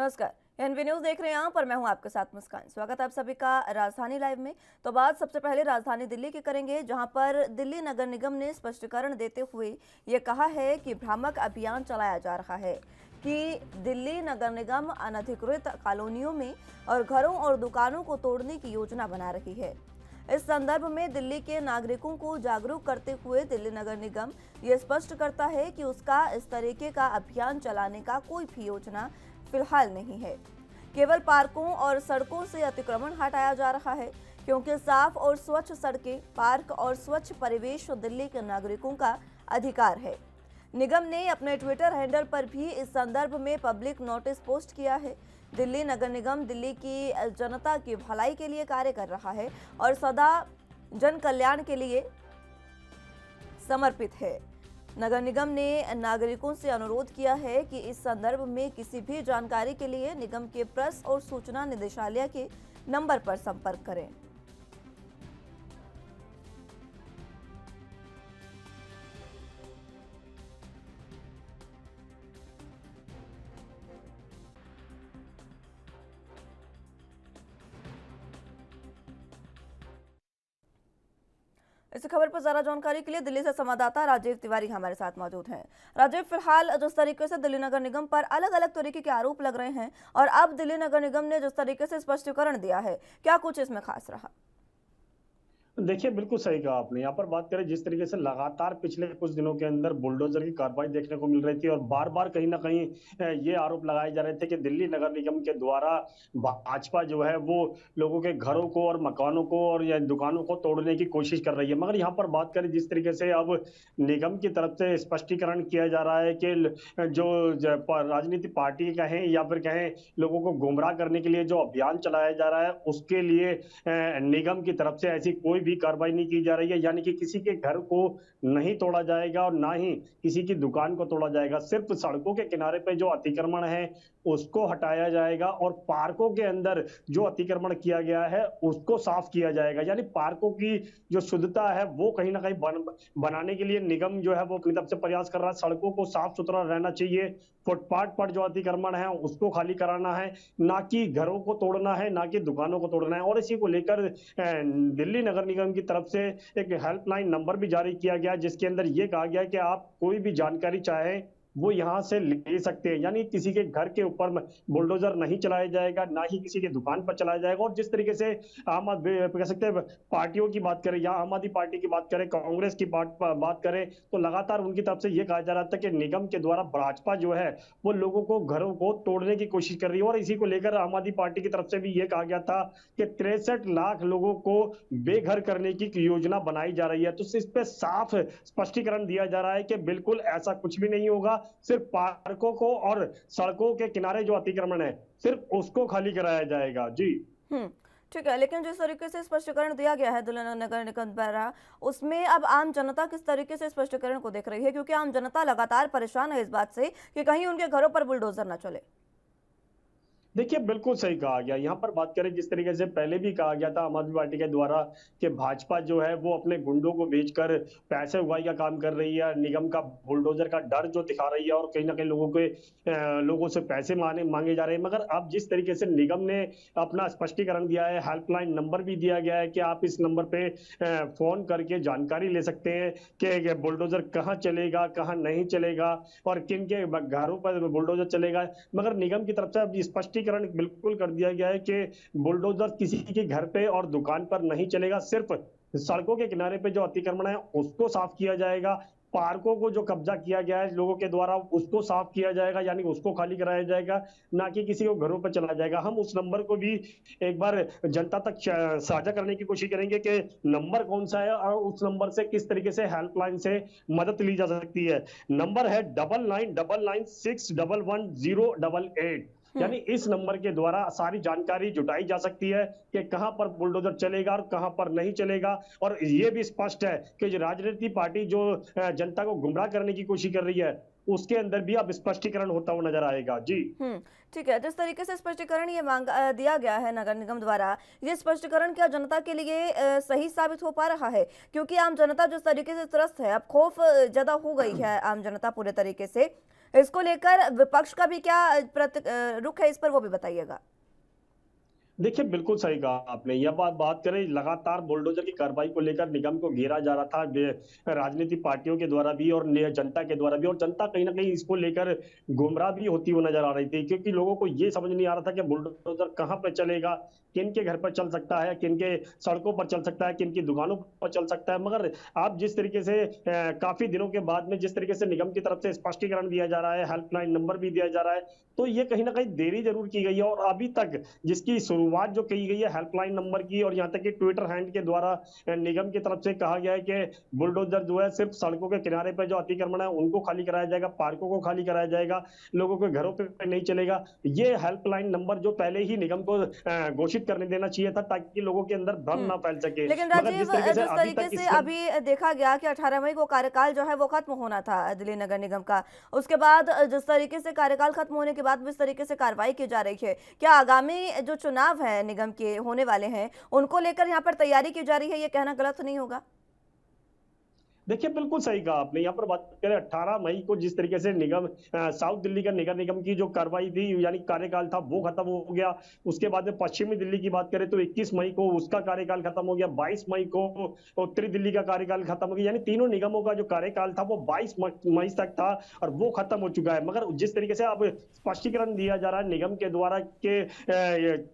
नमस्कार। N V news देख रहे हैं आप और मैं हूं आपके साथ मुस्कान। स्वागत है आप सभी का राजधानी लाइव में। तो बात सबसे पहले राजधानी दिल्ली की करेंगे, जहां पर दिल्ली नगर निगम ने स्पष्टीकरण देते हुए ये कहा है कि भ्रामक अभियान चलाया जा रहा है कि दिल्ली नगर निगम अनधिकृत कॉलोनियों में और घरों और दुकानों को तोड़ने की योजना बना रही है। इस संदर्भ में दिल्ली के नागरिकों को जागरूक करते हुए दिल्ली नगर निगम ये स्पष्ट करता है कि उसका इस तरीके का अभियान चलाने का कोई भी योजना फिलहाल नहीं है। केवल पार्कों और सड़कों से अतिक्रमण हटाया जा रहा है, क्योंकि साफ और स्वच्छ सड़कें, पार्क और स्वच्छ परिवेश दिल्ली के नागरिकों का अधिकार है। निगम ने अपने ट्विटर हैंडल पर भी इस संदर्भ में पब्लिक नोटिस पोस्ट किया है। दिल्ली नगर निगम दिल्ली की जनता की भलाई के लिए कार्य कर रहा है और सदा जन कल्याण के लिए समर्पित है। नगर निगम ने नागरिकों से अनुरोध किया है कि इस संदर्भ में किसी भी जानकारी के लिए निगम के प्रेस और सूचना निदेशालय के नंबर पर संपर्क करें। इस खबर पर ज्यादा जानकारी के लिए दिल्ली से संवाददाता राजीव तिवारी हमारे साथ मौजूद हैं। राजीव, फिलहाल जिस तरीके से दिल्ली नगर निगम पर अलग अलग तरीके के आरोप लग रहे हैं और अब दिल्ली नगर निगम ने जिस तरीके से स्पष्टीकरण दिया है, क्या कुछ इसमें खास रहा? देखिए, बिल्कुल सही कहा आपने। यहाँ पर बात करें जिस तरीके से लगातार पिछले कुछ दिनों के अंदर बुलडोजर की कार्रवाई देखने को मिल रही थी और बार-बार कहीं न कहीं ये आरोप लगाए जा रहे थे कि दिल्ली नगर निगम के द्वारा भाजपा जो है वो लोगगों के घरों को और मकानों को और या दुकानों को तोड़ने की कोशिश कर रही है। मगर यहाँ पर बात करें जिस तरीके से अब निगम की तरफ से स्पष्टीकरण किया जा रहा है कि जो राजनीतिक पार्टी कहें या फिर कहें लोगों को गुमराह करने के लिए जो अभियान चलाया जा रहा है, उसके लिए निगम की तरफ से ऐसी कोई भी कार्रवाई नहीं की जा रही है। यानी कि किसी के घर को नहीं तोड़ा जाएगा और ना ही किसी की दुकान को तोड़ा जाएगा। सिर्फ सड़कों के किनारे पे जो अतिक्रमण है उसको हटाया जाएगा और पार्कों के अंदर जो अतिक्रमण किया गया है उसको साफ किया जाएगा। यानी पार्कों की जो शुद्धता है वो कहीं ना कहीं बनाने के लिए निगम जो है वो अपनी तरफ से प्रयास कर रहा है। सड़कों को साफ सुथरा रहना चाहिए, फुटपाथ पर जो अतिक्रमण है उसको खाली कराना है, ना कि घरों को तोड़ना है, ना कि दुकानों को तोड़ना है। और इसी को लेकर दिल्ली नगर निगम की तरफ से एक हेल्पलाइन नंबर भी जारी किया गया, जिसके अंदर ये कहा गया कि आप कोई भी जानकारी चाहें वो यहां से ले सकते हैं। यानी किसी के घर के ऊपर बुलडोजर नहीं चलाया जाएगा, ना ही किसी की दुकान पर चलाया जाएगा। और जिस तरीके से आम आदमी कह सकते हैं पार्टियों की बात करें या आम आदमी पार्टी की बात करें, कांग्रेस की बात करें, तो लगातार उनकी तरफ से यह कहा जा रहा था कि निगम के द्वारा भाजपा जो है वो लोगों को घरों को तोड़ने की कोशिश कर रही है। और इसी को लेकर आम आदमी पार्टी की तरफ से भी यह कहा गया था कि 63 लाख लोगों को बेघर करने की योजना बनाई जा रही है। तो इस पे साफ स्पष्टीकरण दिया जा रहा है कि बिल्कुल ऐसा कुछ भी नहीं होगा। सिर्फ पार्कों को और सड़कों के किनारे जो अतिक्रमण है सिर्फ उसको खाली कराया जाएगा। जी ठीक है, लेकिन जिस तरीके से स्पष्टीकरण दिया गया है दिल्ली नगर निगम द्वारा, उसमें अब आम जनता किस तरीके से स्पष्टीकरण को देख रही है? क्योंकि आम जनता लगातार परेशान है इस बात से कि कहीं उनके घरों पर बुलडोजर न चले। देखिए, बिल्कुल सही कहा गया। यहाँ पर बात करें जिस तरीके से पहले भी कहा गया था आम आदमी पार्टी के द्वारा कि भाजपा जो है वो अपने गुंडों को बेचकर पैसे उगाही का काम कर रही है, निगम का बुलडोजर का डर जो दिखा रही है और कहीं ना कहीं लोगों से पैसे मांगे जा रहे हैं। मगर अब जिस तरीके से निगम ने अपना स्पष्टीकरण दिया है, हेल्पलाइन नंबर भी दिया गया है कि आप इस नंबर पे फोन करके जानकारी ले सकते हैं कि बुलडोजर कहाँ चलेगा, कहाँ नहीं चलेगा और किन के घरों पर बुलडोजर चलेगा। मगर निगम की तरफ से अब स्पष्टीकरण बिल्कुल कर दिया गया है कि बुलडोजर किसी के घर पे और दुकान पर नहीं चलेगा। सिर्फ सड़कों के किनारे पे जो अतिक्रमण है उसको साफ किया जाएगा, पार्कों को जो कब्जा किया गया है लोगों के द्वारा उसको साफ किया जाएगा, यानी उसको खाली कराया जाएगा, ना कि किसी को घरों पर चला जाएगा। हम उस नंबर को भी एक बार जनता तक साझा करने की कोशिश करेंगे कि नंबर कौन सा है और उस नंबर से किस तरीके से हेल्पलाइन से मदद ली जा सकती है। नंबर है 9999611108। यानी इस नंबर के द्वारा सारी जानकारी जुटाई जा सकती है कि कहां पर बुलडोजर चलेगा और कहां पर नहीं चलेगा। और ये भी स्पष्ट है कि जो राजनीतिक पार्टी जो जनता को गुमराह करने की कोशिश कर रही है उसके अंदर भी अब स्पष्टीकरण होता हुआ नजर आएगा। जी ठीक है, जिस तरीके से स्पष्टीकरण ये दिया गया है नगर निगम द्वारा, ये स्पष्टीकरण क्या जनता के लिए सही साबित हो पा रहा है? क्योंकि आम जनता जिस तरीके से त्रस्त है, अब खौफ ज्यादा हो गई है आम जनता पूरे तरीके से। इसको लेकर विपक्ष का भी क्या रुख है, इस पर वो भी बताइएगा। देखिए बिल्कुल सही कहा आपने। यह बात बात करें लगातार बुलडोजर की कार्रवाई को लेकर निगम को घेरा जा रहा था राजनीतिक पार्टियों के द्वारा भी और जनता के द्वारा भी, और जनता कहीं ना कहीं इसको लेकर गुमराह भी होती हुई नजर आ रही थी, क्योंकि लोगों को ये समझ नहीं आ रहा था कि बुलडोजर कहाँ पे चलेगा, किन के घर पर चल सकता है, किन के सड़कों पर चल सकता है, किन की दुकानों पर चल सकता है। मगर आप जिस तरीके से काफी दिनों के बाद में जिस तरीके से निगम की तरफ से स्पष्टीकरण दिया जा रहा है, हेल्पलाइन नंबर भी दिया जा रहा है, तो ये कहीं ना कहीं देरी जरूर की गई है। और अभी तक जिसकी शुरुआत जो की गई है हेल्पलाइन नंबर की, और यहाँ तक कि ट्विटर हैंड के द्वारा निगम की तरफ से कहा गया है कि बुलडोजर जो है सिर्फ सड़कों के किनारे पर जो अतिक्रमण है उनको खाली कराया जाएगा, पार्कों को खाली कराया जाएगा, लोगों के घरों पे नहीं चलेगा। ये हेल्पलाइन नंबर जो पहले ही निगम को घोषित करने देना चाहिए था, ताकि लोगों के अंदर भ्रम ना फैल सके। लेकिन मगर राजीव, जिस तरीके से जिस अभी तरीके तक से इसको अभी देखा गया कि 18 मई को कार्यकाल जो है वो खत्म होना था दिल्ली नगर निगम का, उसके बाद जिस तरीके से कार्यकाल खत्म होने के बाद भी इस तरीके से कार्रवाई की जा रही है, क्या आगामी जो चुनाव है निगम के होने वाले हैं उनको लेकर यहाँ पर तैयारी की जा रही है, ये कहना गलत नहीं होगा? देखिए बिल्कुल सही कहा आपने। यहाँ पर बात करें 18 मई को जिस तरीके से निगम साउथ दिल्ली का नगर निगम की जो कार्रवाई थी यानी कार्यकाल था वो खत्म हो गया। उसके बाद में पश्चिमी दिल्ली की बात करें तो 21 मई को उसका कार्यकाल खत्म हो गया, 22 मई को उत्तरी दिल्ली का कार्यकाल खत्म हो गया। यानी तीनों निगमों का जो कार्यकाल था वो 22 मई तक था और वो खत्म हो चुका है। मगर जिस तरीके से अब स्पष्टीकरण दिया जा रहा है निगम के द्वारा कि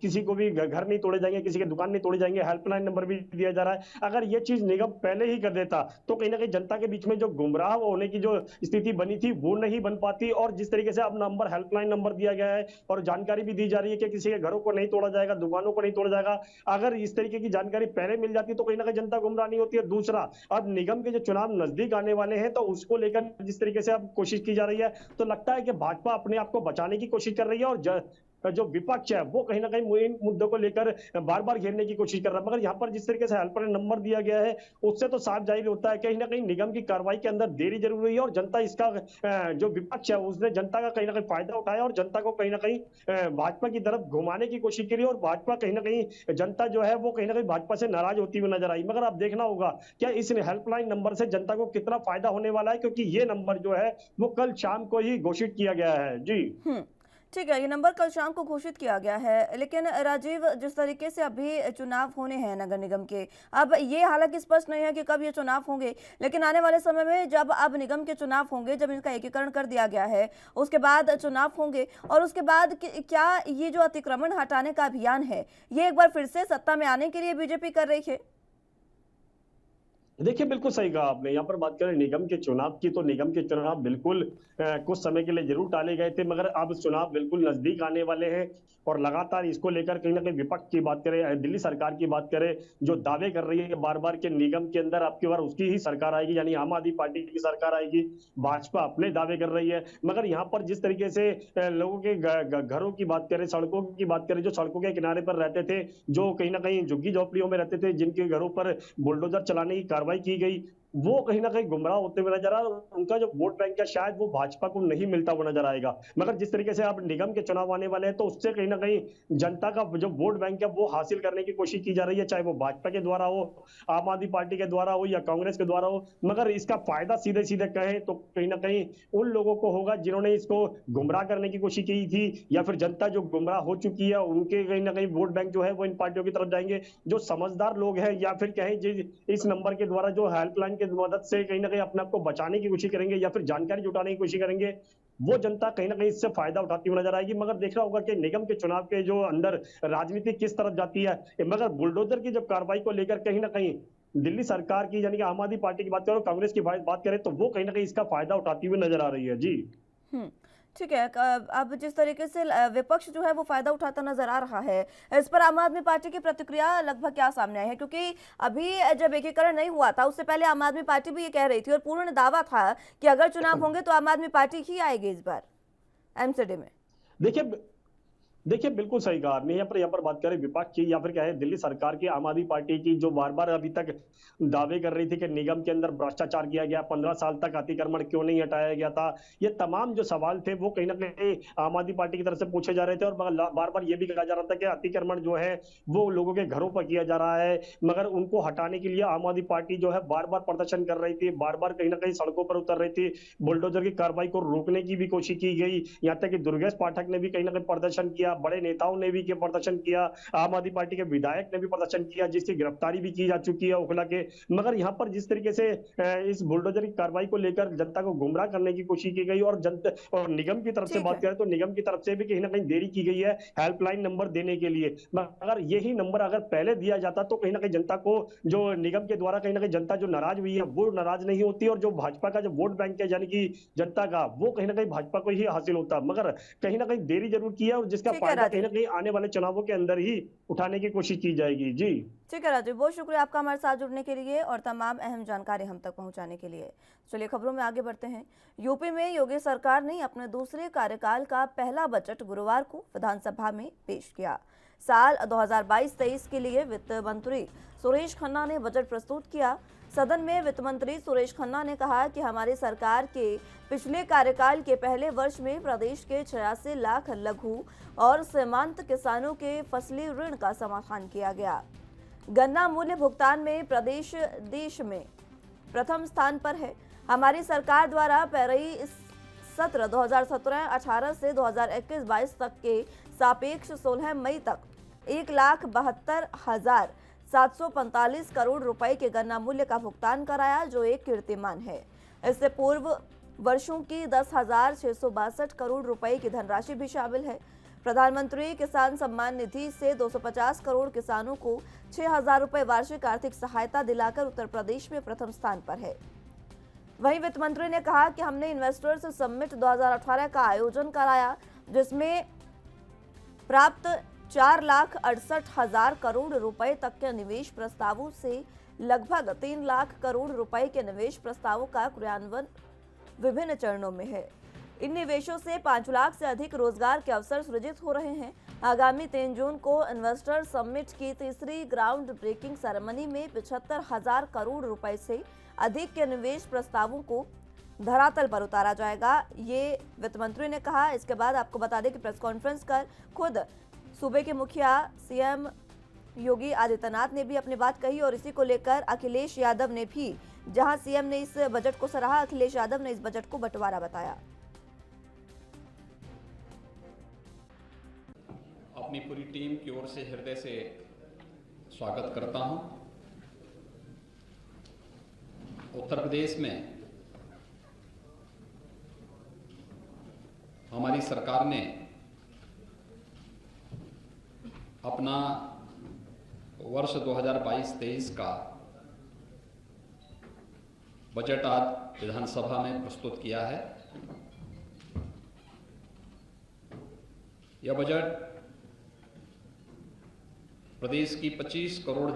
किसी को भी घर नहीं तोड़े जाएंगे, किसी के दुकान नहीं तोड़े जाएंगे, हेल्पलाइन नंबर भी दिया जा रहा है। अगर ये चीज निगम पहले ही कर देता तो कहीं ना कहीं जनता के बीच में जो गुमराह होने की जो स्थिति बनी थी वो नहीं बन पाती। और जिस तरीके से अब नंबर हेल्पलाइन नंबर दिया गया है और जानकारी भी दी जा रही है कि किसी के घरों को नहीं तोड़ा जाएगा, दुकानों को नहीं तोड़ा जाएगा, अगर इस तरीके की जानकारी पहले मिल जाती तो कहीं ना कहीं जनता गुमराह नहीं होती है। दूसरा, अब निगम के जो चुनाव नजदीक आने वाले हैं तो उसको लेकर जिस तरीके से अब कोशिश की जा रही है तो लगता है कि भाजपा अपने आप को बचाने की कोशिश कर रही है और जो विपक्ष है वो कहीं ना कहीं इन मुद्दों को लेकर बार बार घेरने की कोशिश कर रहा है। मगर यहाँ पर जिस तरीके से हेल्पलाइन नंबर दिया गया है उससे तो साफ जाहिर होता है कहीं ना कहीं निगम की कार्रवाई के अंदर देरी जरूर हुई है और जनता इसका जो विपक्ष है उसने जनता का कहीं ना कहीं फायदा उठाया और जनता को कहीं ना कहीं भाजपा की तरफ घुमाने की कोशिश करी और भाजपा कहीं ना कहीं जनता जो है वो कहीं ना कहीं भाजपा से नाराज होती हुई नजर आई। मगर अब देखना होगा क्या इस हेल्पलाइन नंबर से जनता को कितना फायदा होने वाला है, क्योंकि ये नंबर जो है वो कल शाम को ही घोषित किया गया है। जी ठीक है, ये नंबर कल शाम को घोषित किया गया है। लेकिन राजीव, जिस तरीके से अभी चुनाव होने हैं नगर निगम के, अब ये हालांकि स्पष्ट नहीं है कि कब ये चुनाव होंगे, लेकिन आने वाले समय में जब अब निगम के चुनाव होंगे, जब इनका एकीकरण कर दिया गया है, उसके बाद चुनाव होंगे और उसके बाद क्या ये जो अतिक्रमण हटाने का अभियान है ये एक बार फिर से सत्ता में आने के लिए बीजेपी कर रही है? देखिए बिल्कुल सही कहा आपने। यहाँ पर बात करें निगम के चुनाव की तो निगम के चुनाव बिल्कुल कुछ समय के लिए जरूर टाले गए थे, मगर अब चुनाव बिल्कुल नजदीक आने वाले हैं और लगातार इसको लेकर कहीं ना कहीं विपक्ष की बात करें, दिल्ली सरकार की बात करें, जो दावे कर रही है बार बार के निगम के अंदर अब की बार उसकी ही सरकार आएगी, यानी आम आदमी पार्टी की सरकार आएगी। भाजपा अपने दावे कर रही है, मगर यहाँ पर जिस तरीके से लोगों के घरों की बात करें, सड़कों की बात करें, जो सड़कों के किनारे पर रहते थे, जो कहीं ना कहीं झुग्गी झोपड़ियों में रहते थे, जिनके घरों पर बुलडोजर चलाने की कार्रवाई की गई, वो कहीं ना कहीं गुमराह होते हुए नजर आ रहा है। उनका जो वोट बैंक है शायद वो भाजपा को नहीं मिलता हुआ नजर आएगा। मगर जिस तरीके से अब निगम के चुनाव आने वाले हैं तो उससे कहीं ना कहीं जनता का जो वोट बैंक है वो हासिल करने की कोशिश की जा रही है, चाहे वो भाजपा के द्वारा हो, आम आदमी पार्टी के द्वारा हो या कांग्रेस के द्वारा हो। मगर इसका फायदा सीधे सीधे कहें तो कहीं ना कहीं उन लोगों को होगा जिन्होंने इसको गुमराह करने की कोशिश की थी, या फिर जनता जो गुमराह हो चुकी है उनके कहीं ना कहीं वोट बैंक जो है वो इन पार्टियों की तरफ जाएंगे। जो समझदार लोग हैं या फिर कहें इस नंबर के द्वारा जो हेल्पलाइन की मदद से कहीं ना कहीं अपने आप को बचाने की कोशिश करेंगे या फिर जानकारी जुटाने की कोशिश करेंगे, वो जनता कहीं ना कहीं इससे फायदा उठाती हुई नजर आएगी। मगर देखना होगा कि निगम के चुनाव के जो अंदर राजनीति किस तरफ जाती है। मगर बुलडोजर की जब कार्रवाई को लेकर कहीं ना कहीं दिल्ली सरकार की यानी कि आम आदमी पार्टी की बात करें, कांग्रेस की बात करें, तो वो कहीं ना कहीं इसका फायदा उठाती हुई नजर आ रही है। जी ठीक है। अब जिस तरीके से विपक्ष जो है वो फायदा उठाता नजर आ रहा है, इस पर आम आदमी पार्टी की प्रतिक्रिया लगभग क्या सामने आई है? क्योंकि अभी जब एकीकरण नहीं हुआ था उससे पहले आम आदमी पार्टी भी ये कह रही थी और पूर्ण दावा था कि अगर चुनाव होंगे तो आम आदमी पार्टी ही आएगी इस बार एमसीडी में। देखिए देखिए, बिल्कुल सही कहा आपने। यहाँ पर बात करें विपक्ष की या फिर क्या है दिल्ली सरकार की, आम आदमी पार्टी की, जो बार-बार अभी तक दावे कर रही थी कि निगम के अंदर भ्रष्टाचार किया गया, 15 साल तक अतिक्रमण क्यों नहीं हटाया गया था? ये तमाम जो सवाल थे वो कहीं न कहीं आम आदमी पार्टी की तरफ से पूछे जा रहे थे और बार-बार ये भी कहा जा रहा था कि अतिक्रमण जो है वो लोगों के घरों पर किया जा रहा है। मगर उनको हटाने के लिए आम आदमी पार्टी जो है बार-बार प्रदर्शन कर रही थी, बार-बार कहीं न कहीं सड़कों पर उतर रही थी। बुलडोजर की कार्रवाई को रोकने की भी कोशिश की गई। यहाँ तक कि दुर्गेश पाठक ने भी कहीं न कहीं प्रदर्शन किया, बड़े नेताओं ने भी किया प्रदर्शन किया, आम आदमी पार्टी के विधायक ने भी प्रदर्शन किया, जिसकी गिरफ्तारी भी की जा चुकी है ओखला के। मगर यहाँ पर जिस तरीके से इस बुलडोजर की कार्रवाई को लेकर जनता को गुमराह करने की कोशिश की गई और जनता और निगम की तरफ से ठीक बात है। करें तो निगम की तरफ से भी कहीं न कहीं देरी की गई है हेल्पलाइन नंबर देने के लिए। मगर यही नंबर अगर पहले दिया जाता तो कहीं न कहीं जनता को जो निगम के द्वारा कहीं न कहीं जनता जो नाराज़ हुई है, वो नाराज़ नहीं होती और जो भाजपा का जो वोट बैंक है यानी कि जनता का, वो कहीं न कहीं भाजपा को ही हासिल होता। मगर कहीं न कहीं देरी ज़रूर की है और जिसका ठीक है फ़ायदा कहीं न राजीव। कहीं आने वाले चुनावों के अंदर ही उठाने की कोशिश की जाएगी। जी। ठीक है राजीव, बहुत शुक्रिया आपका हमारे साथ जुड़ने के लिए और तमाम अहम जानकारी हम तक पहुंचाने के लिए। चलिए खबरों में आगे बढ़ते हैं। यूपी में योगी सरकार ने अपने दूसरे कार्यकाल का पहला बजट गुरुवार को विधानसभा में पेश किया। साल 2022-23 के लिए वित्त मंत्री सुरेश खन्ना ने बजट प्रस्तुत किया। सदन में वित्त मंत्री सुरेश खन्ना ने कहा कि हमारी सरकार के पिछले कार्यकाल के पहले वर्ष में प्रदेश के 86 लाख लघु और सीमांत किसानों के फसली ऋण का समाधान किया गया। गन्ना मूल्य भुगतान में प्रदेश देश में प्रथम स्थान पर है। हमारी सरकार द्वारा पेराई इस सत्र 2017-18 से 2021-22 तक के सापेक्ष 16 मई तक 1,72,745 करोड़ रुपए के गन्ना मूल्य का भुगतान कराया, जो एक कीर्तिमान है। इससे पूर्व वर्षों की 10,662 करोड़ रुपए की धनराशि भी शामिल है। प्रधानमंत्री किसान सम्मान निधि से 250 करोड़ किसानों को 6,000 रुपए वार्षिक आर्थिक सहायता दिलाकर उत्तर प्रदेश में प्रथम स्थान पर है। वहीं वित्त मंत्री ने कहा कि हमने इन्वेस्टर्स समिट 2018 का आयोजन कराया, जिसमें प्राप्त 4,68,000 करोड़ रुपए तक के निवेश प्रस्तावों से लगभग 3 लाख करोड़ रुपए के निवेश प्रस्तावों का क्रियान्वयन विभिन्न चरणों में है। इन निवेशों से 5 लाख से अधिक रोजगार के अवसर सृजित हो रहे हैं। आगामी 3 जून को इन्वेस्टर समिट की तीसरी ग्राउंड ब्रेकिंग सेरेमनी में 75,000 करोड़ रुपए से अधिक के निवेश प्रस्तावों को धरातल पर उतारा जाएगा, ये वित्त मंत्री ने कहा। इसके बाद आपको बता दें कि प्रेस कॉन्फ्रेंस कर खुद सूबे के मुखिया सीएम योगी आदित्यनाथ ने भी अपनी बात कही और इसी को लेकर अखिलेश यादव ने भी, जहां सीएम ने इस बजट को सराहा, अखिलेश यादव ने इस बजट को बंटवारा बताया। अपनी पूरी टीम की ओर से हृदय से स्वागत करता हूं। उत्तर प्रदेश में हमारी सरकार ने अपना वर्ष 2022-23 का बजट आज विधानसभा में प्रस्तुत किया है। यह बजट प्रदेश की 25 करोड़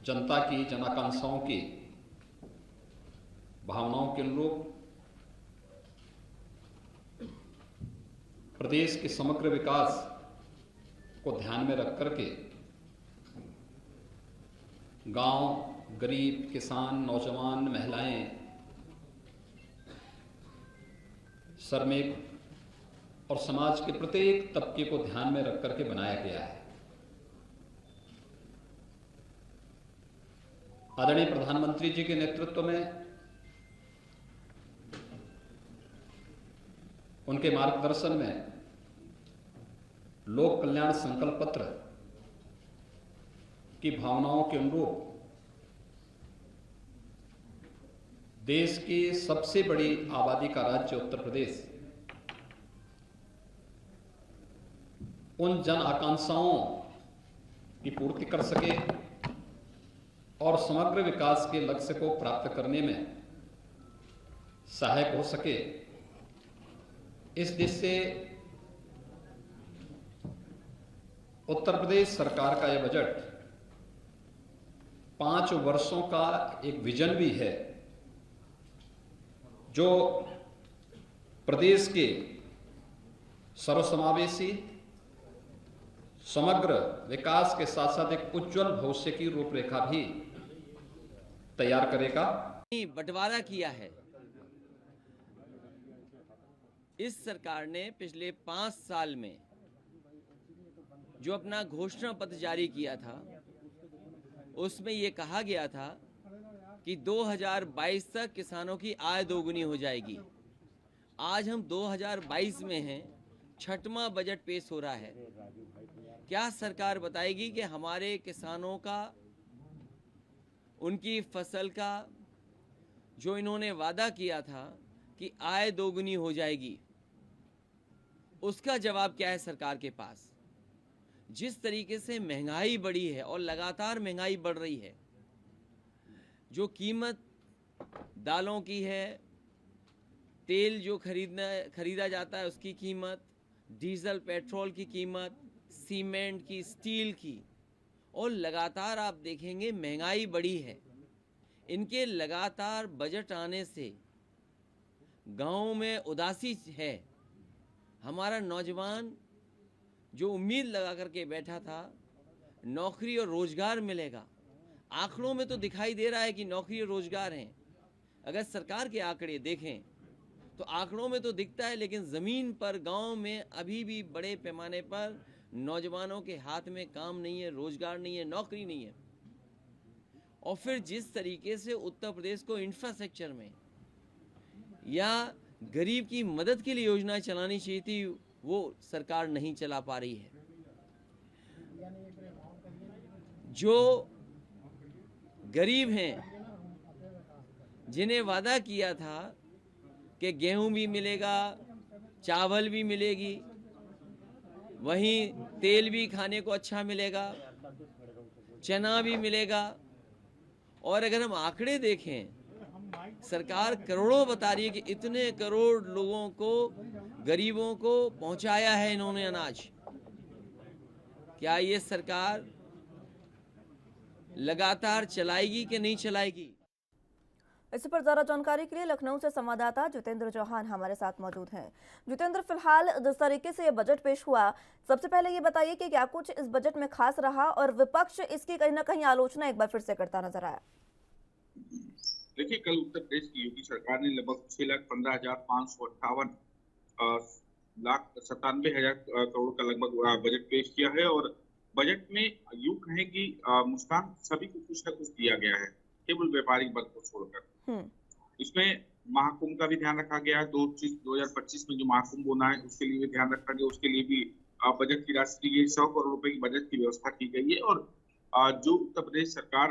जनता की जनाकांक्षाओं की भावनाओं के अनुरूप प्रदेश के समग्र विकास को ध्यान में रख करके गांव, गरीब, किसान, नौजवान, महिलाएं, श्रमिक और समाज के प्रत्येक तबके को ध्यान में रख करके बनाया गया है। आदरणीय प्रधानमंत्री जी के नेतृत्व में, उनके मार्गदर्शन में लोक कल्याण संकल्प पत्र की भावनाओं के अनुरूप देश की सबसे बड़ी आबादी का राज्य उत्तर प्रदेश उन जन आकांक्षाओं की पूर्ति कर सके और समग्र विकास के लक्ष्य को प्राप्त करने में सहायक हो सके, इस दिशा से उत्तर प्रदेश सरकार का यह बजट 5 वर्षों का एक विजन भी है, जो प्रदेश के सर्वसमावेशी समग्र विकास के साथ साथ एक उज्जवल भविष्य की रूपरेखा भी तैयार करेगा। बंटवारा किया है। इस सरकार ने पिछले 5 साल में जो अपना घोषणा पत्र जारी किया था, उसमें ये कहा गया था कि 2022 तक किसानों की आय दोगुनी हो जाएगी। आज हम 2022 में हैं, 6वां बजट पेश हो रहा है। क्या सरकार बताएगी कि हमारे किसानों का, उनकी फसल का जो इन्होंने वादा किया था कि आय दोगुनी हो जाएगी, उसका जवाब क्या है सरकार के पास? जिस तरीके से महंगाई बढ़ी है और लगातार महंगाई बढ़ रही है, जो कीमत दालों की है, तेल जो खरीदा जाता है उसकी कीमत, डीजल पेट्रोल की कीमत, सीमेंट की, स्टील की, और लगातार आप देखेंगे महंगाई बढ़ी है। इनके लगातार बजट आने से गांव में उदासी है। हमारा नौजवान जो उम्मीद लगा करके बैठा था नौकरी और रोजगार मिलेगा, आंकड़ों में तो दिखाई दे रहा है कि नौकरी और रोजगार हैं। अगर सरकार के आंकड़े देखें तो आंकड़ों में तो दिखता है, लेकिन ज़मीन पर गांव में अभी भी बड़े पैमाने पर नौजवानों के हाथ में काम नहीं है, रोजगार नहीं है, नौकरी नहीं है। और फिर जिस तरीके से उत्तर प्रदेश को इंफ्रास्ट्रक्चर में या गरीब की मदद के लिए योजनाएं चलानी चाहिए थी, वो सरकार नहीं चला पा रही है। जो गरीब हैं, जिन्हें वादा किया था कि गेहूं भी मिलेगा, चावल भी मिलेगी, वहीं तेल भी खाने को अच्छा मिलेगा, चना भी मिलेगा, और अगर हम आंकड़े देखें, सरकार करोड़ों बता रही है कि इतने करोड़ लोगों को, गरीबों को पहुंचाया है इन्होंने अनाज। क्या ये सरकार लगातार चलाएगी कि नहीं चलाएगी? इस पर ज्यादा जानकारी के लिए लखनऊ से संवाददाता जितेंद्र चौहान हमारे साथ मौजूद हैं। जितेंद्र, फिलहाल जिस तरीके से ये बजट पेश हुआ, सबसे पहले ये बताइए कि क्या कुछ इस बजट में खास रहा और विपक्ष इसकी कहीं ना कहीं आलोचना एक बार फिर से करता नजर आया? देखिए, कल उत्तर प्रदेश की योगी सरकार ने लगभग 6,15,558 करोड़ का लगभग बजट पेश किया है। और बजट में यूं कहें कि मुस्कान सभी को कुछ न कुछ दिया गया है, केवल व्यापारिक वर्ग को छोड़कर। इसमें महाकुंभ का भी ध्यान रखा गया है। 2025 में जो महाकुंभ होना है उसके लिए भी ध्यान रखा गया, उसके लिए भी बजट की राशि दी गई। 100 करोड़ रुपए की बजट की व्यवस्था की गई है। और जो उत्तर प्रदेश सरकार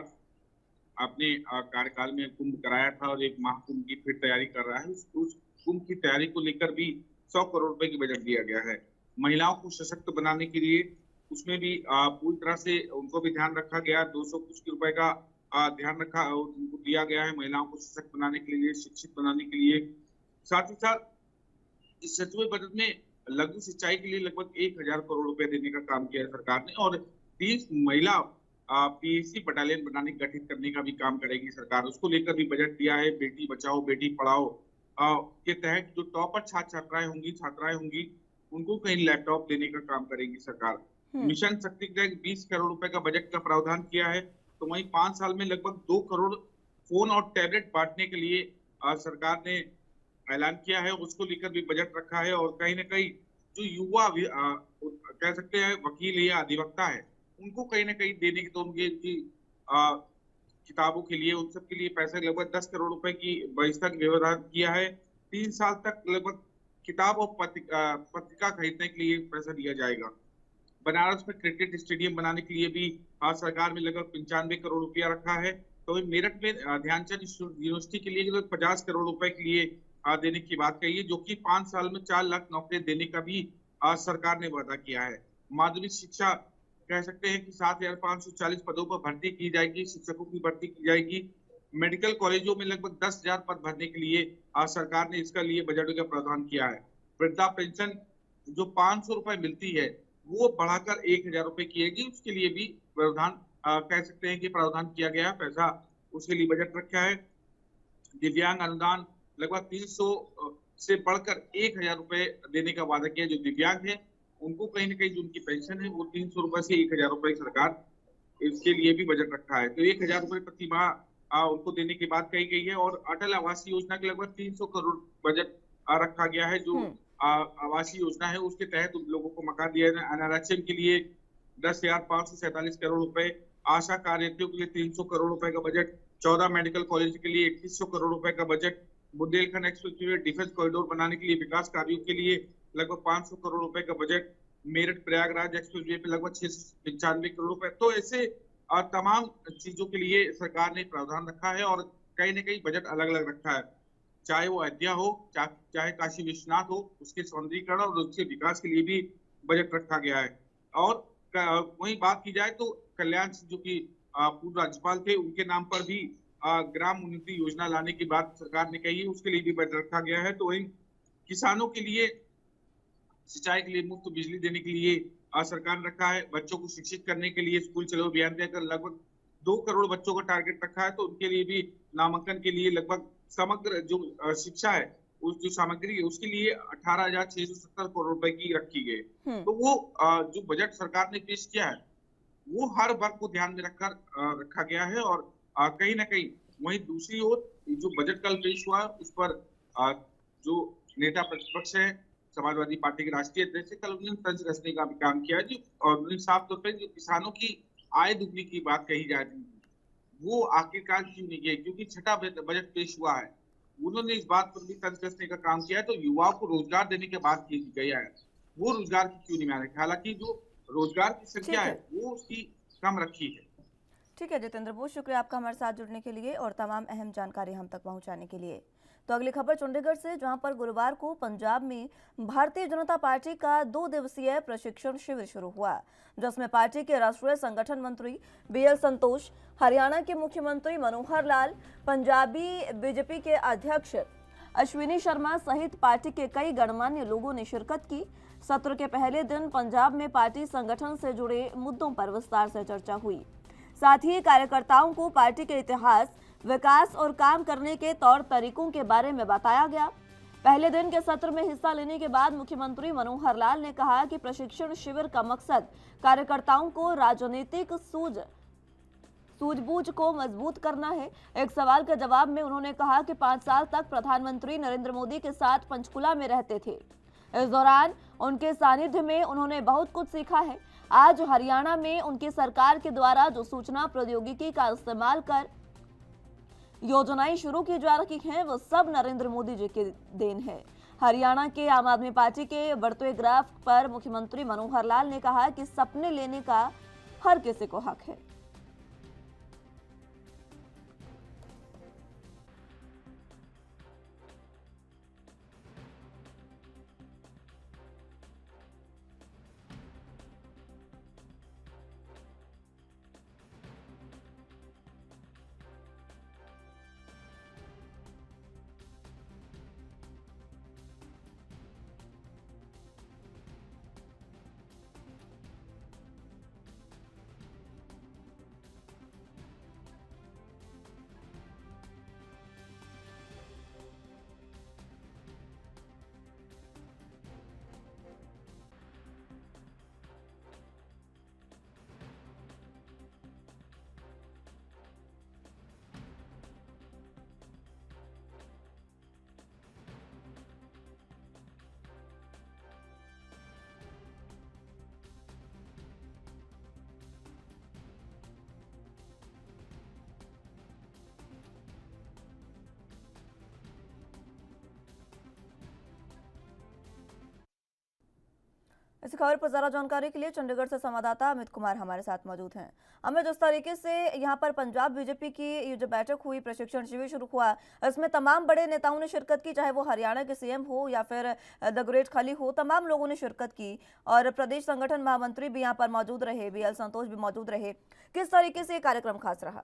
अपने कार्यकाल में कुंभ कराया था और एक महाकुंभ की फिर तैयारी कर रहा है, उस कुंभ की तैयारी को लेकर भी 100 करोड़ रुपए की बजट दिया गया है। महिलाओं को सशक्त बनाने के लिए उसमें भी पूरी तरह से उनको भी ध्यान रखा गया। 200 कुछ रुपए का ध्यान रखा, उनको दिया गया है महिलाओं को सशक्त बनाने के लिए, शिक्षित बनाने के लिए। साथ ही साथ इस 7वें बजट में लघु सिंचाई के लिए लगभग 1000 करोड़ रुपए देने का काम किया है सरकार ने। और 30 महिला पीएसी बटालियन बनाने गठित करने का भी काम करेगी सरकार, उसको लेकर भी बजट दिया है। बेटी बचाओ बेटी पढ़ाओ के तहत जो टॉपर छात्राएं होंगी उनको कहीं लैपटॉप देने का काम करेगी सरकार। मिशन शक्ति के तहत 20 करोड़ रुपए का बजट का प्रावधान किया है। तो वहीं 5 साल में लगभग 2 करोड़ फोन और टैबलेट बांटने के लिए सरकार ने ऐलान किया है, उसको लेकर भी बजट रखा है। और कहीं ना कहीं जो युवा कह सकते हैं वकील या अधिवक्ता है, उनको कहीं ना कहीं देने की, तो उनकी किताबों के लिए, उन सब के लिए पैसे लगभग 10 करोड़ रुपए की व्यवस्था की व्यवधान किया है। 3 साल तक लगभग किताब और पत्रिका खरीदने के लिए पैसा दिया जाएगा। बनारस में क्रिकेट स्टेडियम बनाने के लिए भी सरकार ने लगभग 95 करोड़ रुपया रखा है। तो मेरठ में ध्यानचंद यूनिवर्सिटी के लिए 50 करोड़ रुपए के लिए देने की बात कही है, जो कि 5 साल में 4 लाख नौकरियां देने का भी सरकार ने वादा किया है। माध्यमिक शिक्षा कह सकते हैं कि 7540 पदों पर भर्ती की जाएगी, शिक्षकों की भर्ती की जाएगी। मेडिकल कॉलेजों में लगभग 10,000 पद भरने के लिए सरकार ने इसका लिए बजट का प्रावधान किया है। वृद्धा पेंशन जो 500 रुपए मिलती है वो बढ़ाकर 1000 रुपए किएगी, उसके लिए भी प्रावधान कह सकते हैं कि प्रावधान किया गया है, पैसा उसके लिए बजट रखा है। दिव्यांग अनुदान लगभग 300 से बढ़कर 1000 रुपए देने का वादा किया। जो दिव्यांग है उनको कहीं ना कहीं जो उनकी पेंशन है वो 300 रुपए से 1000 रुपए सरकार इसके लिए भी बजट रखा है। तो 1000 रुपए प्रति माह उनको देने की बात कही गई है। और अटल आवासीय योजना के लगभग 300 करोड़ बजट रखा गया है। जो आवासीय योजना है उसके तहत उन लोगों को मकान दिया है। एनआरएचएम के लिए 10,547 करोड़ रुपए, आशा कार्यकर्तियों के लिए 300 करोड़ रुपए का बजट, 14 मेडिकल कॉलेज के लिए 2100 करोड़ रुपए का budget, Bundelkhand expressway defence corridor बनाने के लिए विकास कार्यों के लिए लगभग 500 करोड़ रुपए का बजट, मेरठ प्रयागराज एक्सप्रेसवे पे लगभग 695 करोड़ रुपए। तो ऐसे तमाम चीजों के लिए सरकार ने प्रावधान रखा है और कहीं ना कहीं बजट अलग अलग रखा है। चाहे वो अयोध्या हो, चाहे काशी विश्वनाथ हो, उसके सौंदर्यीकरण और उसके विकास के लिए भी बजट रखा गया है। और वही बात की जाए तो कल्याण सिंह जो कि पूर्व राज्यपाल थे, उनके नाम पर भी ग्राम उन्नति योजना लाने की बात सरकार ने कही है, उसके लिए भी बजट रखा गया है। तो वही किसानों के लिए सिंचाई के लिए मुफ्त बिजली देने के लिए सरकार ने रखा है। बच्चों को शिक्षित करने के लिए स्कूल चलो अभियान देकर लगभग 2 करोड़ बच्चों का टारगेट रखा है। तो उनके लिए भी नामांकन के लिए लगभग समग्र जो शिक्षा है, उस जो सामग्री है उसके लिए 18,670 करोड़ रुपए की रखी गई। तो वो जो बजट सरकार ने पेश किया है वो हर वर्ग को ध्यान में रखकर रखा गया है। और कहीं ना कहीं वहीं दूसरी ओर जो बजट कल पेश हुआ उस पर जो नेता प्रतिपक्ष है समाजवादी पार्टी के राष्ट्रीय अध्यक्ष, कल उन्होंने तंज कसने का भी काम किया जी। और उन्होंने साफ तौर पर जो किसानों की आय दुगनी की बात कही जा रही थी वो आखिरकार क्यों नहीं गई, क्योंकि छठा बजट पेश हुआ है। उन्होंने इस बात पर भी तंज कसने का काम किया है। तो युवाओं को रोजगार देने की बात की गई है, वो रोजगार की क्यों नहीं मान रहे। हालांकि जो रोजगार की संख्या है वो उसकी कम रखी है। ठीक है जितेंद्र, बहुत शुक्रिया आपका हमारे साथ जुड़ने के लिए और तमाम अहम जानकारी हम तक पहुंचाने के लिए। तो अगली खबर चंडीगढ़ से, जहां पर गुरुवार को पंजाब में भारतीय जनता पार्टी का 2 दिवसीय प्रशिक्षण शिविर शुरू हुआ, जिसमें पार्टी के राष्ट्रीय संगठन मंत्री बीएल संतोष, हरियाणा के मुख्यमंत्री मनोहर लाल, पंजाबी बीजेपी के अध्यक्ष अश्विनी शर्मा सहित पार्टी के कई गणमान्य लोगों ने शिरकत की। सत्र के पहले दिन पंजाब में पार्टी संगठन से जुड़े मुद्दों पर विस्तार से चर्चा हुई। साथ ही कार्यकर्ताओं को पार्टी के इतिहास, विकास और काम करने के तौर तरीकों के बारे में बताया गया। पहले दिन के सत्र में हिस्सा लेने के बाद मुख्यमंत्री मनोहर लाल ने कहा कि प्रशिक्षण शिविर का मकसद कार्यकर्ताओं को राजनीतिक सूझबूझ को मजबूत करना है। एक सवाल के जवाब में उन्होंने कहा कि 5 साल तक प्रधानमंत्री नरेंद्र मोदी के साथ पंचकुला में रहते थे। इस दौरान उनके सानिध्य में उन्होंने बहुत कुछ सीखा है। आज हरियाणा में उनकी सरकार के द्वारा जो सूचना प्रौद्योगिकी का इस्तेमाल कर योजनाएं शुरू की जा रही हैं, वो सब नरेंद्र मोदी जी की देन है। हरियाणा के आम आदमी पार्टी के बढ़ते ग्राफ पर मुख्यमंत्री मनोहर लाल ने कहा कि सपने लेने का हर किसी को हक है। इस खबर पर ज्यादा जानकारी के लिए चंडीगढ़ से संवाददाता अमित कुमार हमारे साथ मौजूद हैं। अमित, जिस तरीके से यहाँ पर पंजाब बीजेपी की ये जो बैठक हुई, प्रशिक्षण शिविर शुरू हुआ, इसमें तमाम बड़े नेताओं ने शिरकत की, चाहे वो हरियाणा के सीएम हो या फिर द ग्रेट खली हो, तमाम लोगों ने शिरकत की और प्रदेश संगठन महामंत्री भी यहाँ पर मौजूद रहे, बीएल संतोष भी मौजूद रहे। किस तरीके से ये कार्यक्रम खास रहा?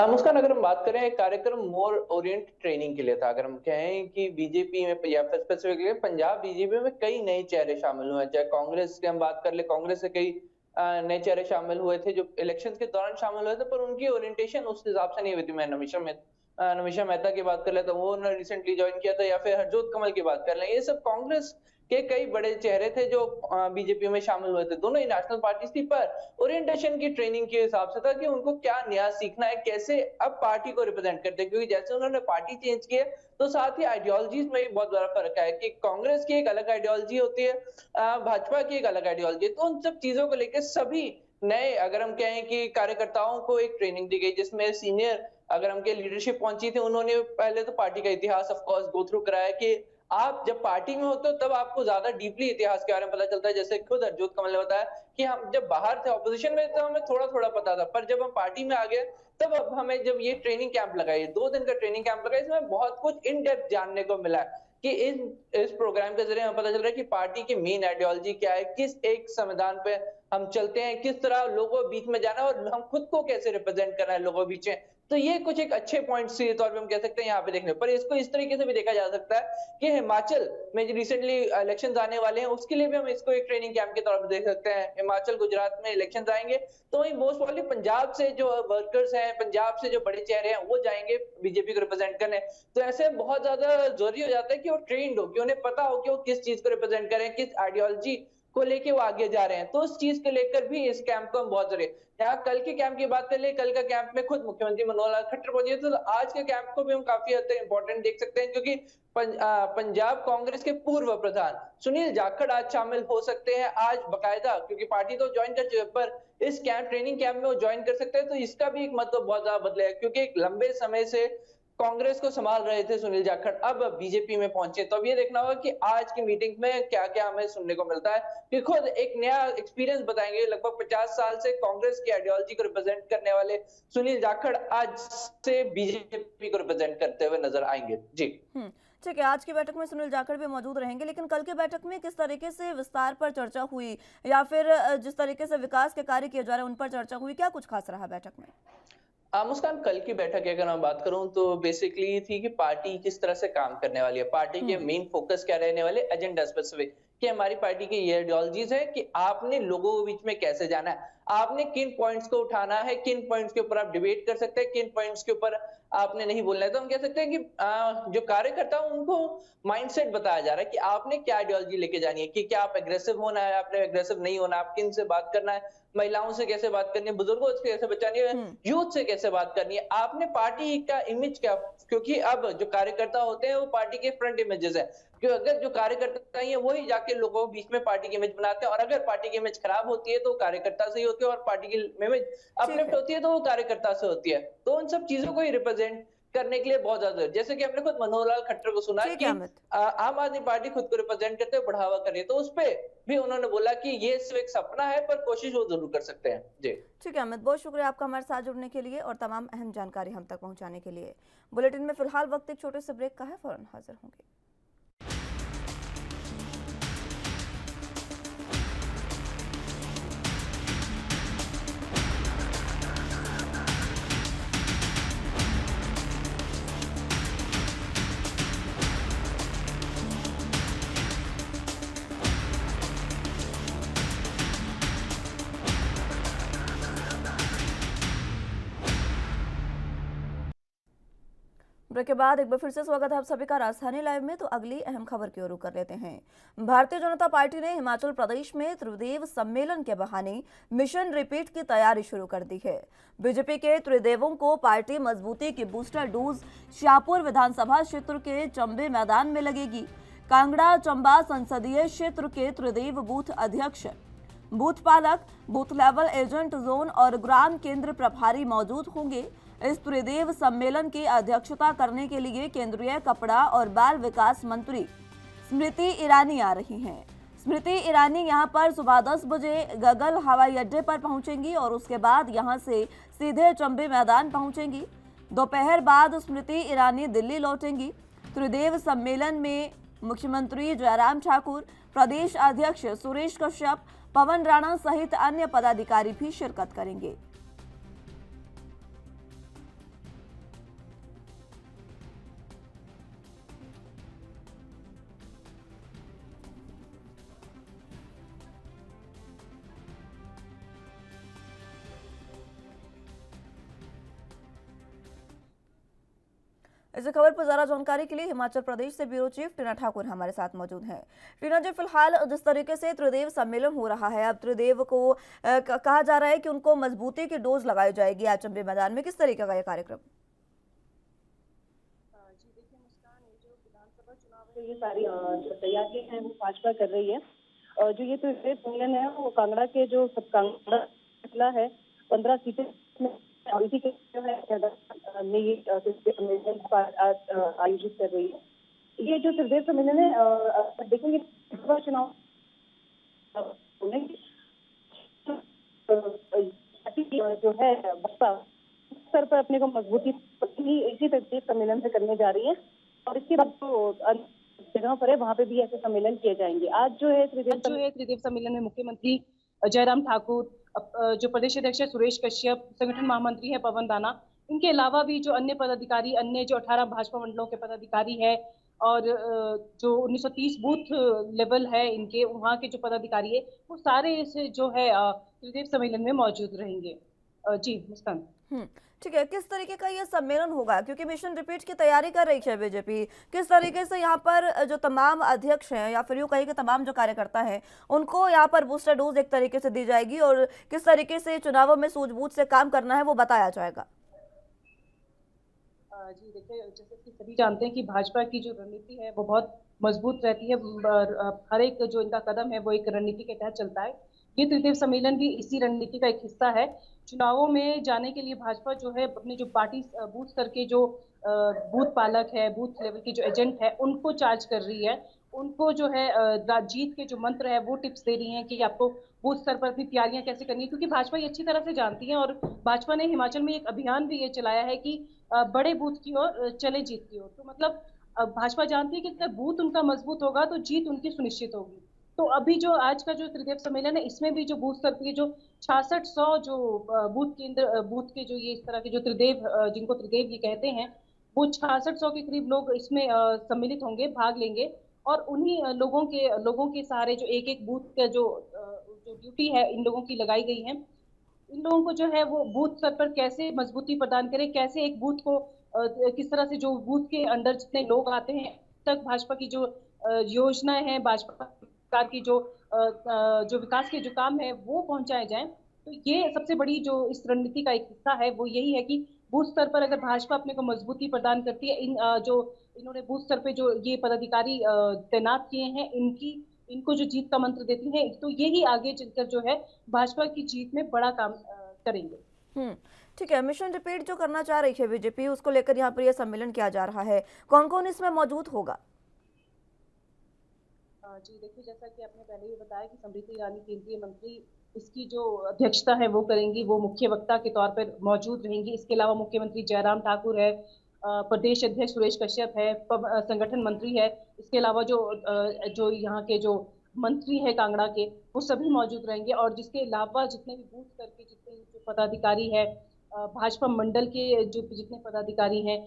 मुस्कान, अगर हम बात करें, कार्यक्रम मोर ओरिएंट ट्रेनिंग के लिए था। अगर हम कहें कि बीजेपी में या फिर स्पेसिफिकली पंजाब बीजेपी में कई नए चेहरे शामिल हुए, चाहे कांग्रेस की हम बात कर ले, कांग्रेस से कई नए चेहरे शामिल हुए थे जो इलेक्शंस के दौरान शामिल हुए थे, पर उनकी ओरिएंटेशन उस हिसाब से नहीं हुई थी। मैं नमिशा मेहता की बात कर ले तो वो उन्होंने रिसेंटली ज्वाइन किया था, या फिर हरजोत कमल की बात कर ले, ये सब कांग्रेस के कई बड़े चेहरे थे जो बीजेपी में शामिल हुए थे। दोनों ही नेशनल पार्टीज थी, पर ओरिएंटेशन की ट्रेनिंग के हिसाब से था कि उनको क्या नया सीखना है, कैसे अब पार्टी को रिप्रेजेंट करते हैं, क्योंकि जैसे उन्होंने पार्टी चेंज की है तो साथ ही आइडियोलॉजीज में भी बहुत बड़ा फर्क है कि कांग्रेस की एक अलग आइडियोलॉजी होती है, भाजपा की एक अलग आइडियोलॉजी है। तो उन सब चीजों को लेकर सभी नए, अगर हम कहें कि कार्यकर्ताओं को एक ट्रेनिंग दी गई, जिसमें सीनियर अगर हम लीडरशिप पहुंची थी, उन्होंने पहले तो पार्टी का इतिहास ऑफ कोर्स गो थ्रू कराया कि आप जब पार्टी में होते हो तब आपको ज्यादा डीपली इतिहास के बारे में पता चलता है। जैसे खुद अर्जुन कमल ने बताया कि हम जब बाहर थे ऑपोजिशन में तो हमें थोड़ा थोड़ा पता था, पर जब हम पार्टी में आ गए तब अब हमें जब ये ट्रेनिंग कैंप लगाई, 2 दिन का ट्रेनिंग कैंप लगाया, इसमें बहुत कुछ इन डेप्थ जानने को मिला कि इस प्रोग्राम के जरिए हमें पता चल रहा है कि पार्टी की मेन आइडियोलॉजी क्या है, किस एक संविधान पे हम चलते हैं, किस तरह लोगों के बीच में जाना है और हम खुद को कैसे रिप्रेजेंट करना है लोगों के बीच में। तो ये कुछ एक अच्छे पॉइंट्स के तौर पे हम कह सकते हैं यहाँ पे देखने पर। इसको इस तरीके से भी देखा जा सकता है कि हिमाचल में जो रिसेंटली इलेक्शंस आने वाले हैं उसके लिए भी हम इसको एक ट्रेनिंग कैंप के तौर पर देख सकते हैं। हिमाचल गुजरात में इलेक्शंस आएंगे तो वही मोस्ट प्रॉब्ली पंजाब से जो वर्कर्स हैं, पंजाब से जो बड़े चेहरे हैं वो जाएंगे बीजेपी को रिप्रेजेंट करने। तो ऐसे बहुत ज्यादा जरूरी हो जाता है कि वो ट्रेंड हो, कि उन्हें पता हो कि वो किस चीज को रिप्रेजेंट करें, किस आइडियोलॉजी को लेके वो आगे जा रहे हैं। तो उस चीज को लेकर भी इस कैंप को हम बहुत जरूरी है। यहाँ कल के कैंप की बात कर ले, कल का कैंप में खुद मुख्यमंत्री मनोहर लाल खट्टर पहुंचे, तो आज के कैंप को भी हम काफी हद तक इंपॉर्टेंट देख सकते हैं, क्योंकि पंजाब कांग्रेस के पूर्व प्रधान सुनील जाखड़ आज शामिल हो सकते हैं, आज बकायदा, क्योंकि पार्टी तो ज्वाइन कर चुके हैं, पर इस कैंप ट्रेनिंग कैंप में वो ज्वाइन कर सकते हैं। तो इसका भी एक मतलब बहुत ज्यादा बदलेगा, क्योंकि एक लंबे समय से कांग्रेस को संभाल रहे थे सुनील जाखड़, अब बीजेपी में पहुंचे। तो अब ये देखना होगा कि आज की मीटिंग में क्या क्या हमें सुनने को मिलता है, कि खुद एक नया एक्सपीरियंस बताएंगे। लगभग 50 साल से कांग्रेस की आइडियोलॉजी को रिप्रेजेंट करने वाले सुनील जाखड़ आज से बीजेपी को रिप्रेजेंट करते हुए नजर आएंगे। जी ठीक है, आज की बैठक में सुनील जाखड़ भी मौजूद रहेंगे, लेकिन कल की बैठक में किस तरीके से विस्तार पर चर्चा हुई या फिर जिस तरीके से विकास के कार्य किए जा रहे हैं उन पर चर्चा हुई, क्या कुछ खास रहा बैठक में? मुस्कान, कल की बैठक की अगर मैं बात करूं तो बेसिकली थी कि पार्टी किस तरह से काम करने वाली है, पार्टी के मेन फोकस क्या रहने वाले, एजेंडा स्पेसिफिक, कि हमारी पार्टी की ये आइडियोलॉजीज है कि आपने लोगों के बीच में कैसे जाना है, आपने किन पॉइंट्स को उठाना है, किन पॉइंट्स के ऊपर आप डिबेट कर सकते हैं, किन पॉइंट्स के ऊपर आपने नहीं बोलना है। तो हम कह सकते हैं कि जो कार्यकर्ता उनको माइंडसेट बताया जा रहा है कि आपने क्या आइडियोलॉजी लेके जानी है, कि क्या आप एग्रेसिव होना है, आपने एग्रेसिव नहीं होना, आप किन से बात करना है, महिलाओं से कैसे बात करनी है, बुजुर्गों से कैसे बचानी है, यूथ से कैसे बात करनी है, आपने पार्टी का इमेज क्या, क्योंकि अब जो कार्यकर्ता होते हैं वो पार्टी के फ्रंट इमेजेस है, क्योंकि अगर जो कार्यकर्ता है वही जाके लोगों के बीच में पार्टी की इमेज बनाते हैं, और अगर पार्टी की इमेज खराब होती है तो कार्यकर्ता से ही होती है, और पार्टी की इमेज अपलिफ्ट होती है तो वो कार्यकर्ता से होती है। तो उन सब चीजों को ही रिप्रेजेंट करने के लिए बहुत ज्यादा, जैसे कि हमने खुद मनोहर लाल खट्टर को सुना कि आम आदमी पार्टी खुद को रिप्रेजेंट करते हुए बढ़ावा कर रही है, तो उस पे भी उन्होंने बोला कि ये सिर्फ एक सपना है, पर कोशिश वो जरूर कर सकते हैं। जी ठीक है अमित, बहुत शुक्रिया आपका हमारे साथ जुड़ने के लिए और तमाम अहम जानकारी हम तक पहुंचाने के लिए। बुलेटिन में फिलहाल वक्त एक छोटे से ब्रेक का है, फौरन हाजिर होंगे। ब्रेक के बाद एक बार फिर से स्वागत है आप सभी का राजधानी लाइव में। तो अगली अहम खबर की ओर रुख कर लेते हैं। भारतीय जनता पार्टी ने हिमाचल प्रदेश में त्रिदेव सम्मेलन के बहाने मिशन रिपीट की तैयारी शुरू कर दी है। बीजेपी के त्रिदेवों को पार्टी मजबूती की बूस्टर डोज शाहपुर विधानसभा क्षेत्र के चंबे मैदान में लगेगी। कांगड़ा चंबा संसदीय क्षेत्र के त्रिदेव बूथ अध्यक्ष, बूथ पालक, बूथ लेवल एजेंट, जोन और ग्राम केंद्र प्रभारी मौजूद होंगे। इस त्रिदेव सम्मेलन की अध्यक्षता करने के लिए केंद्रीय कपड़ा और बाल विकास मंत्री स्मृति ईरानी आ रही हैं। स्मृति ईरानी यहां पर सुबह 10 बजे गगल हवाई अड्डे पर पहुंचेंगी और उसके बाद यहां से सीधे चंबे मैदान पहुंचेंगी। दोपहर बाद स्मृति ईरानी दिल्ली लौटेंगी। त्रिदेव सम्मेलन में मुख्यमंत्री जयराम ठाकुर, प्रदेश अध्यक्ष सुरेश कश्यप, पवन राणा सहित अन्य पदाधिकारी भी शिरकत करेंगे। इस खबर पर ज्यादा जानकारी के लिए हिमाचल प्रदेश से ब्यूरो चीफ टीना ठाकुर हमारे साथ मौजूद हैं। टीना जी, फिलहाल जिस तरीके से त्रिदेव सम्मेलन हो रहा है, अब त्रिदेव को कहा जा रहा है कि उनको मजबूती की डोज लगाई जाएगी आज चंबी मैदान में, किस तरीके का यह कार्यक्रम? जी देखिए मुस्कान, ये जो विधानसभा चुनाव है, ये सारी जो तैयारियां हैं वो भाजपा कर रही है। जो ये त्रिदेव सम्मेलन है वो कांगड़ा के जो सब कांगड़ा जिला है 15 सीटें में, और इसी के जो है ने ये त्रिदेव सम्मेलन आयोजित कर रही है। ये जो त्रिदेव सम्मेलन है देखेंगे लोकसभा चुनाव जो है बसपा स्तर पर अपने को मजबूती इसी त्रिदेव सम्मेलन से करने जा रही है, और इसके बाद जो जगहों पर है वहाँ पे भी ऐसे सम्मेलन किए जाएंगे। आज जो है त्रिदेव सम्मेलन में मुख्यमंत्री जयराम ठाकुर, जो प्रदेश अध्यक्ष है सुरेश कश्यप, संगठन महामंत्री है पवन राणा, इनके अलावा भी जो अन्य पदाधिकारी, अन्य जो 18 भाजपा मंडलों के पदाधिकारी है, और जो 1930 बूथ लेवल है इनके, वहाँ के जो पदाधिकारी है वो सारे इस जो है त्रिदेव सम्मेलन में मौजूद रहेंगे। जी मुस्कान। ठीक है, किस तरीके का ये सम्मेलन होगा, क्योंकि मिशन रिपीट की तैयारी कर रही है बीजेपी, किस तरीके से यहाँ पर जो तमाम अध्यक्ष हैं या फिर यूँ कहीं के तमाम जो कार्यकर्ता हैं उनको यहाँ पर बूस्टर डोज एक तरीके से दी जाएगी, और किस तरीके से चुनावों में सूझबूझ से काम करना है वो बताया जाएगा? जी देखिए, जैसे कि सभी जानते हैं कि भाजपा की जो रणनीति है वो बहुत मजबूत रहती है, हर एक जो इनका कदम है वो एक रणनीति के तहत चलता है। ये त्रिदेव सम्मेलन भी इसी रणनीति का एक हिस्सा है। चुनावों में जाने के लिए भाजपा जो है अपने जो पार्टी बूथ स्तर के जो बूथ पालक है, बूथ लेवल के जो एजेंट है, उनको चार्ज कर रही है, उनको जो है जीत के जो मंत्र है वो टिप्स दे रही हैं कि आपको बूथ स्तर पर अपनी तैयारियां कैसे करनी है, क्योंकि भाजपा ये अच्छी तरह से जानती है। और भाजपा ने हिमाचल में एक अभियान भी ये चलाया है कि बड़े बूथ की ओर चले जीत की ओर। तो मतलब भाजपा जानती है कि अगर बूथ उनका मजबूत होगा तो जीत उनकी सुनिश्चित होगी। तो अभी जो आज का जो त्रिदेव सम्मेलन है, इसमें भी जो बूथ स्तर के जो 6600 जो बूथ केंद्र, बूथ के जो ये इस तरह के जो त्रिदेव, जिनको त्रिदेव ये कहते हैं, वो 6600 के करीब लोग इसमें सम्मिलित होंगे, भाग लेंगे, और उन्हीं लोगों के सहारे जो एक एक बूथ का जो ड्यूटी है इन लोगों की लगाई गई है। इन लोगों को जो है वो बूथ स्तर पर कैसे मजबूती प्रदान करें, कैसे एक बूथ को किस तरह से जो बूथ के अंदर जितने लोग आते हैं तक भाजपा की जो योजनाएं हैं, भाजपा सरकार की जो विकास के जो काम है वो पहुंचाए जाएं। तो ये सबसे बड़ी जो इस रणनीति का एक हिस्सा है वो यही है कि बूथ स्तर पर अगर भाजपा अपने को मजबूती प्रदान करती है, इन्होंने बूथ स्तर पे जो ये पदाधिकारी तैनात किए हैं, इनको जो जीत का मंत्र देती हैं, तो यही आगे चलकर जो है भाजपा की जीत में बड़ा काम करेंगे। ठीक है, मिशन रिपीट जो करना चाह रही है बीजेपी, उसको लेकर यहाँ पर यह सम्मेलन किया जा रहा है, कौन कौन इसमें मौजूद होगा? जी देखिए, जैसा कि आपने पहले भी बताया कि स्मृति ईरानी केंद्रीय मंत्री इसकी जो अध्यक्षता है वो करेंगी, वो मुख्य वक्ता के तौर पर मौजूद रहेंगी। इसके अलावा मुख्यमंत्री जयराम ठाकुर है, प्रदेश अध्यक्ष सुरेश कश्यप है, संगठन मंत्री है, इसके अलावा जो यहाँ के जो मंत्री है कांगड़ा के, वो सभी मौजूद रहेंगे। और जिसके अलावा जितने भी बूथ स्तर के जितने जो पदाधिकारी है, भाजपा मंडल के जो जितने पदाधिकारी हैं,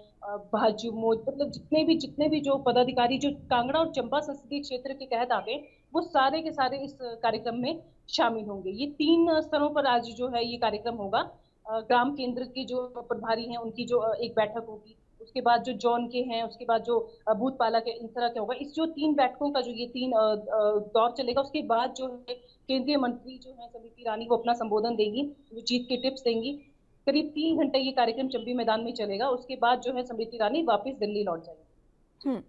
मतलब जितने भी जो पदाधिकारी जो कांगड़ा और चंबा संसदीय क्षेत्र के तहत आते हैं, वो सारे के सारे इस कार्यक्रम में शामिल होंगे। ये 3 स्तरों पर आज जो है ये कार्यक्रम होगा। ग्राम केंद्र के जो प्रभारी हैं उनकी जो एक बैठक होगी, उसके बाद जो जोन के हैं, उसके बाद जो बूथ पालक है, इस तरह क्या होगा। इस जो 3 बैठकों का जो ये 3 दौर चलेगा, उसके बाद जो है केंद्रीय मंत्री जो है स्मृति ईरानी वो अपना संबोधन देंगी, वो जीत के टिप्स देंगी। करीब 3 घंटे ये कार्यक्रम चंबी मैदान में चलेगा। उसके बाद जो है स्मृति ईरानी वापस दिल्ली लौट जाएंगी।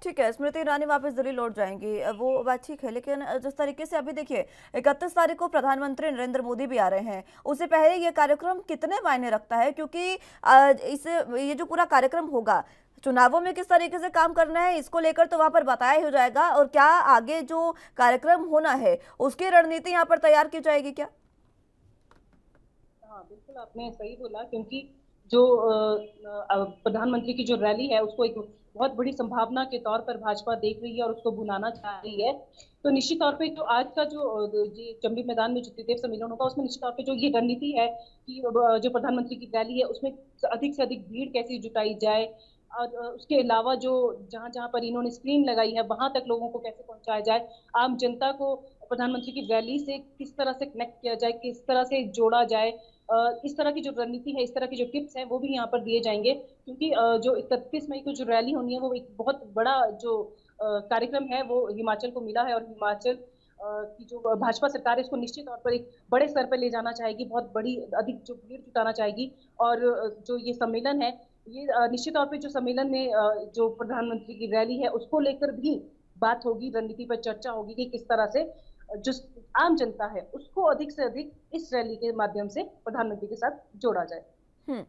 ठीक है, स्मृति ईरानी वापस दिल्ली लौट जाएंगी, वो बात ठीक है, लेकिन जिस तरीके से अभी देखिए 31 तारीख को प्रधानमंत्री नरेंद्र मोदी भी आ रहे हैं, उससे पहले ये कार्यक्रम कितने मायने रखता है, क्योंकि ये जो पूरा कार्यक्रम होगा चुनावों में किस तरीके से काम करना है इसको लेकर तो वहां पर बताया हो जाएगा, और क्या आगे जो कार्यक्रम होना है उसकी रणनीति यहाँ पर तैयार की जाएगी क्या? हाँ बिल्कुल, आपने सही बोला, क्योंकि जो प्रधानमंत्री की जो रैली है उसको एक बहुत बड़ी संभावना के तौर पर भाजपा देख रही है और उसको भुनाना चाह रही है। तो निश्चित तौर पे जो आज का जो चंबी मैदान में जो त्रिदेव सम्मेलन होगा, उसमें निश्चित तौर पे जो ये रणनीति है कि जो प्रधानमंत्री की रैली है उसमें अधिक से अधिक भीड़ कैसे जुटाई जाए, और उसके अलावा जो जहाँ जहाँ पर इन्होंने स्क्रीन लगाई है वहां तक लोगों को कैसे पहुंचाया जाए, आम जनता को प्रधानमंत्री की रैली से किस तरह से कनेक्ट किया जाए, किस तरह से जोड़ा जाए, इस तरह की जो रणनीति है, इस तरह की जो टिप्स हैं वो भी यहाँ पर दिए जाएंगे, क्योंकि जो 31 मई को जो रैली होनी है वो एक बहुत बड़ा जो कार्यक्रम है वो हिमाचल को मिला है, और हिमाचल की जो भाजपा सरकार है इसको निश्चित तौर पर एक बड़े स्तर पर ले जाना चाहेगी, बहुत बड़ी अधिक जो भीड़ जुटाना चाहेगी। और जो ये सम्मेलन है, ये निश्चित तौर पे जो सम्मेलन में जो प्रधानमंत्री की रैली है उसको लेकर भी बात होगी, रणनीति पर चर्चा होगी कि किस तरह से जो आम जनता है उसको अधिक से अधिक इस रैली के माध्यम से प्रधानमंत्री के साथ जोड़ा जाए।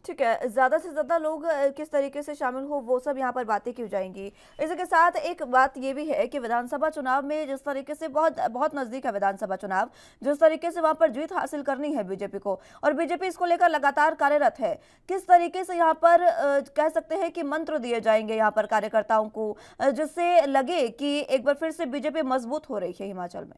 ठीक है, ज़्यादा से ज़्यादा लोग किस तरीके से शामिल हो वो सब यहाँ पर बातें की जाएंगी। इसी के साथ एक बात ये भी है कि विधानसभा चुनाव में जिस तरीके से बहुत बहुत नज़दीक है विधानसभा चुनाव, जिस तरीके से वहाँ पर जीत हासिल करनी है बीजेपी को, और बीजेपी इसको लेकर लगातार कार्यरत है, किस तरीके से यहाँ पर कह सकते हैं कि मंत्र दिए जाएंगे यहाँ पर कार्यकर्ताओं को, जिससे लगे कि एक बार फिर से बीजेपी मजबूत हो रही है हिमाचल में?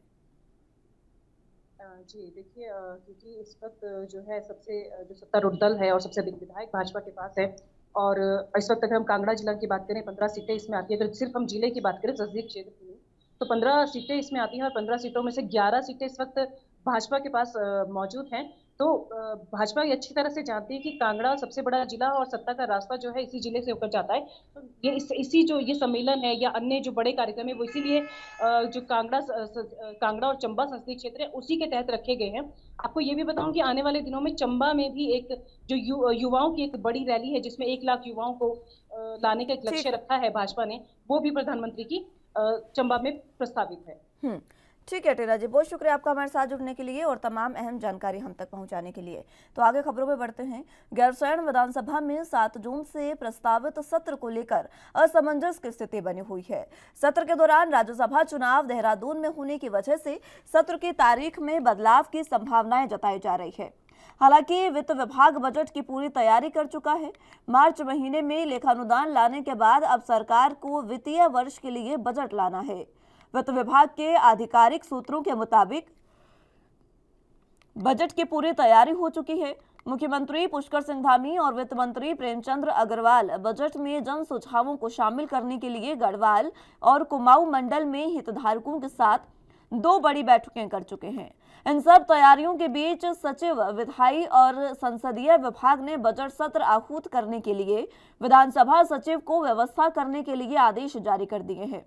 जी देखिए, क्योंकि इस वक्त जो है सबसे जो सत्तारूढ़ दल है और सबसे अधिक विधायक भाजपा के पास है, और इस वक्त अगर हम कांगड़ा जिला की बात करें 15 सीटें इसमें आती है। अगर सिर्फ हम जिले की बात करें संसदीय क्षेत्र की तो 15 सीटें इसमें आती हैं, और 15 सीटों में से 11 सीटें इस वक्त भाजपा के पास मौजूद हैं। तो भाजपा ये अच्छी तरह से जानती है कि कांगड़ा सबसे बड़ा जिला और सत्ता का रास्ता जो है इसी जिले से होकर जाता है। तो ये इसी जो ये सम्मेलन है या अन्य जो बड़े कार्यक्रम है वो इसीलिए जो कांगड़ा और चंबा संसदीय क्षेत्र है उसी के तहत रखे गए हैं। आपको ये भी बताऊं कि आने वाले दिनों में चंबा में भी एक जो युवाओं की एक बड़ी रैली है जिसमें 1 लाख युवाओं को लाने का एक लक्ष्य रखा है भाजपा ने, वो भी प्रधानमंत्री की चंबा में प्रस्तावित है। ठीक है टेरा जी, बहुत शुक्रिया आपका हमारे साथ जुड़ने के लिए और तमाम अहम जानकारी हम तक पहुंचाने के लिए। तो आगे खबरों में बढ़ते हैं। गैरसैंण विधानसभा में 7 जून से प्रस्तावित सत्र को लेकर असमंजस की स्थिति बनी हुई है। सत्र के दौरान राज्यसभा चुनाव देहरादून में होने की वजह से सत्र की तारीख में बदलाव की संभावनाएं जताई जा रही है। हालांकि वित्त विभाग बजट की पूरी तैयारी कर चुका है। मार्च महीने में लेखानुदान लाने के बाद अब सरकार को वित्तीय वर्ष के लिए बजट लाना है। वित्त विभाग के आधिकारिक सूत्रों के मुताबिक बजट की पूरी तैयारी हो चुकी है। मुख्यमंत्री पुष्कर सिंह धामी और वित्त मंत्री प्रेमचंद्र अग्रवाल बजट में जन सुझावों को शामिल करने के लिए गढ़वाल और कुमाऊं मंडल में हितधारकों के साथ 2 बड़ी बैठकें कर चुके हैं। इन सब तैयारियों के बीच सचिव विधायी और संसदीय विभाग ने बजट सत्र आहूत करने के लिए विधानसभा सचिव को व्यवस्था करने के लिए आदेश जारी कर दिए हैं।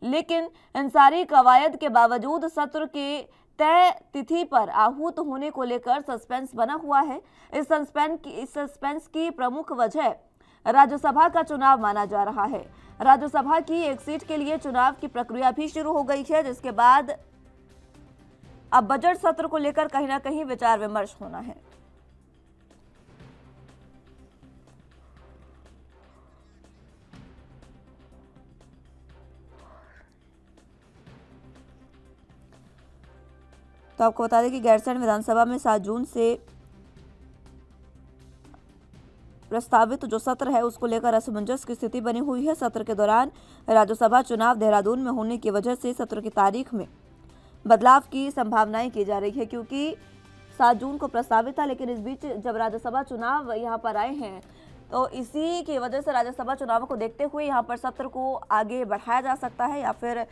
लेकिन इन सारी कवायद के बावजूद सत्र के तय तिथि पर आहूत होने को लेकर सस्पेंस बना हुआ है। इस सस्पेंस की प्रमुख वजह राज्यसभा का चुनाव माना जा रहा है। राज्यसभा की एक सीट के लिए चुनाव की प्रक्रिया भी शुरू हो गई है, जिसके बाद अब बजट सत्र को लेकर कहीं ना कहीं विचार विमर्श होना है। तो आपको बता दें कि गैरसैंण विधानसभा में 7 जून से प्रस्तावित जो सत्र है उसको लेकर असमंजस की स्थिति बनी हुई है। सत्र के दौरान राज्यसभा चुनाव देहरादून में होने की वजह से सत्र की तारीख में बदलाव की संभावनाएं की जा रही है, क्योंकि 7 जून को प्रस्तावित था, लेकिन इस बीच जब राज्यसभा चुनाव यहाँ पर आए हैं तो इसी की वजह से राज्यसभा चुनावों को देखते हुए यहाँ पर सत्र को आगे बढ़ाया जा सकता है या फिर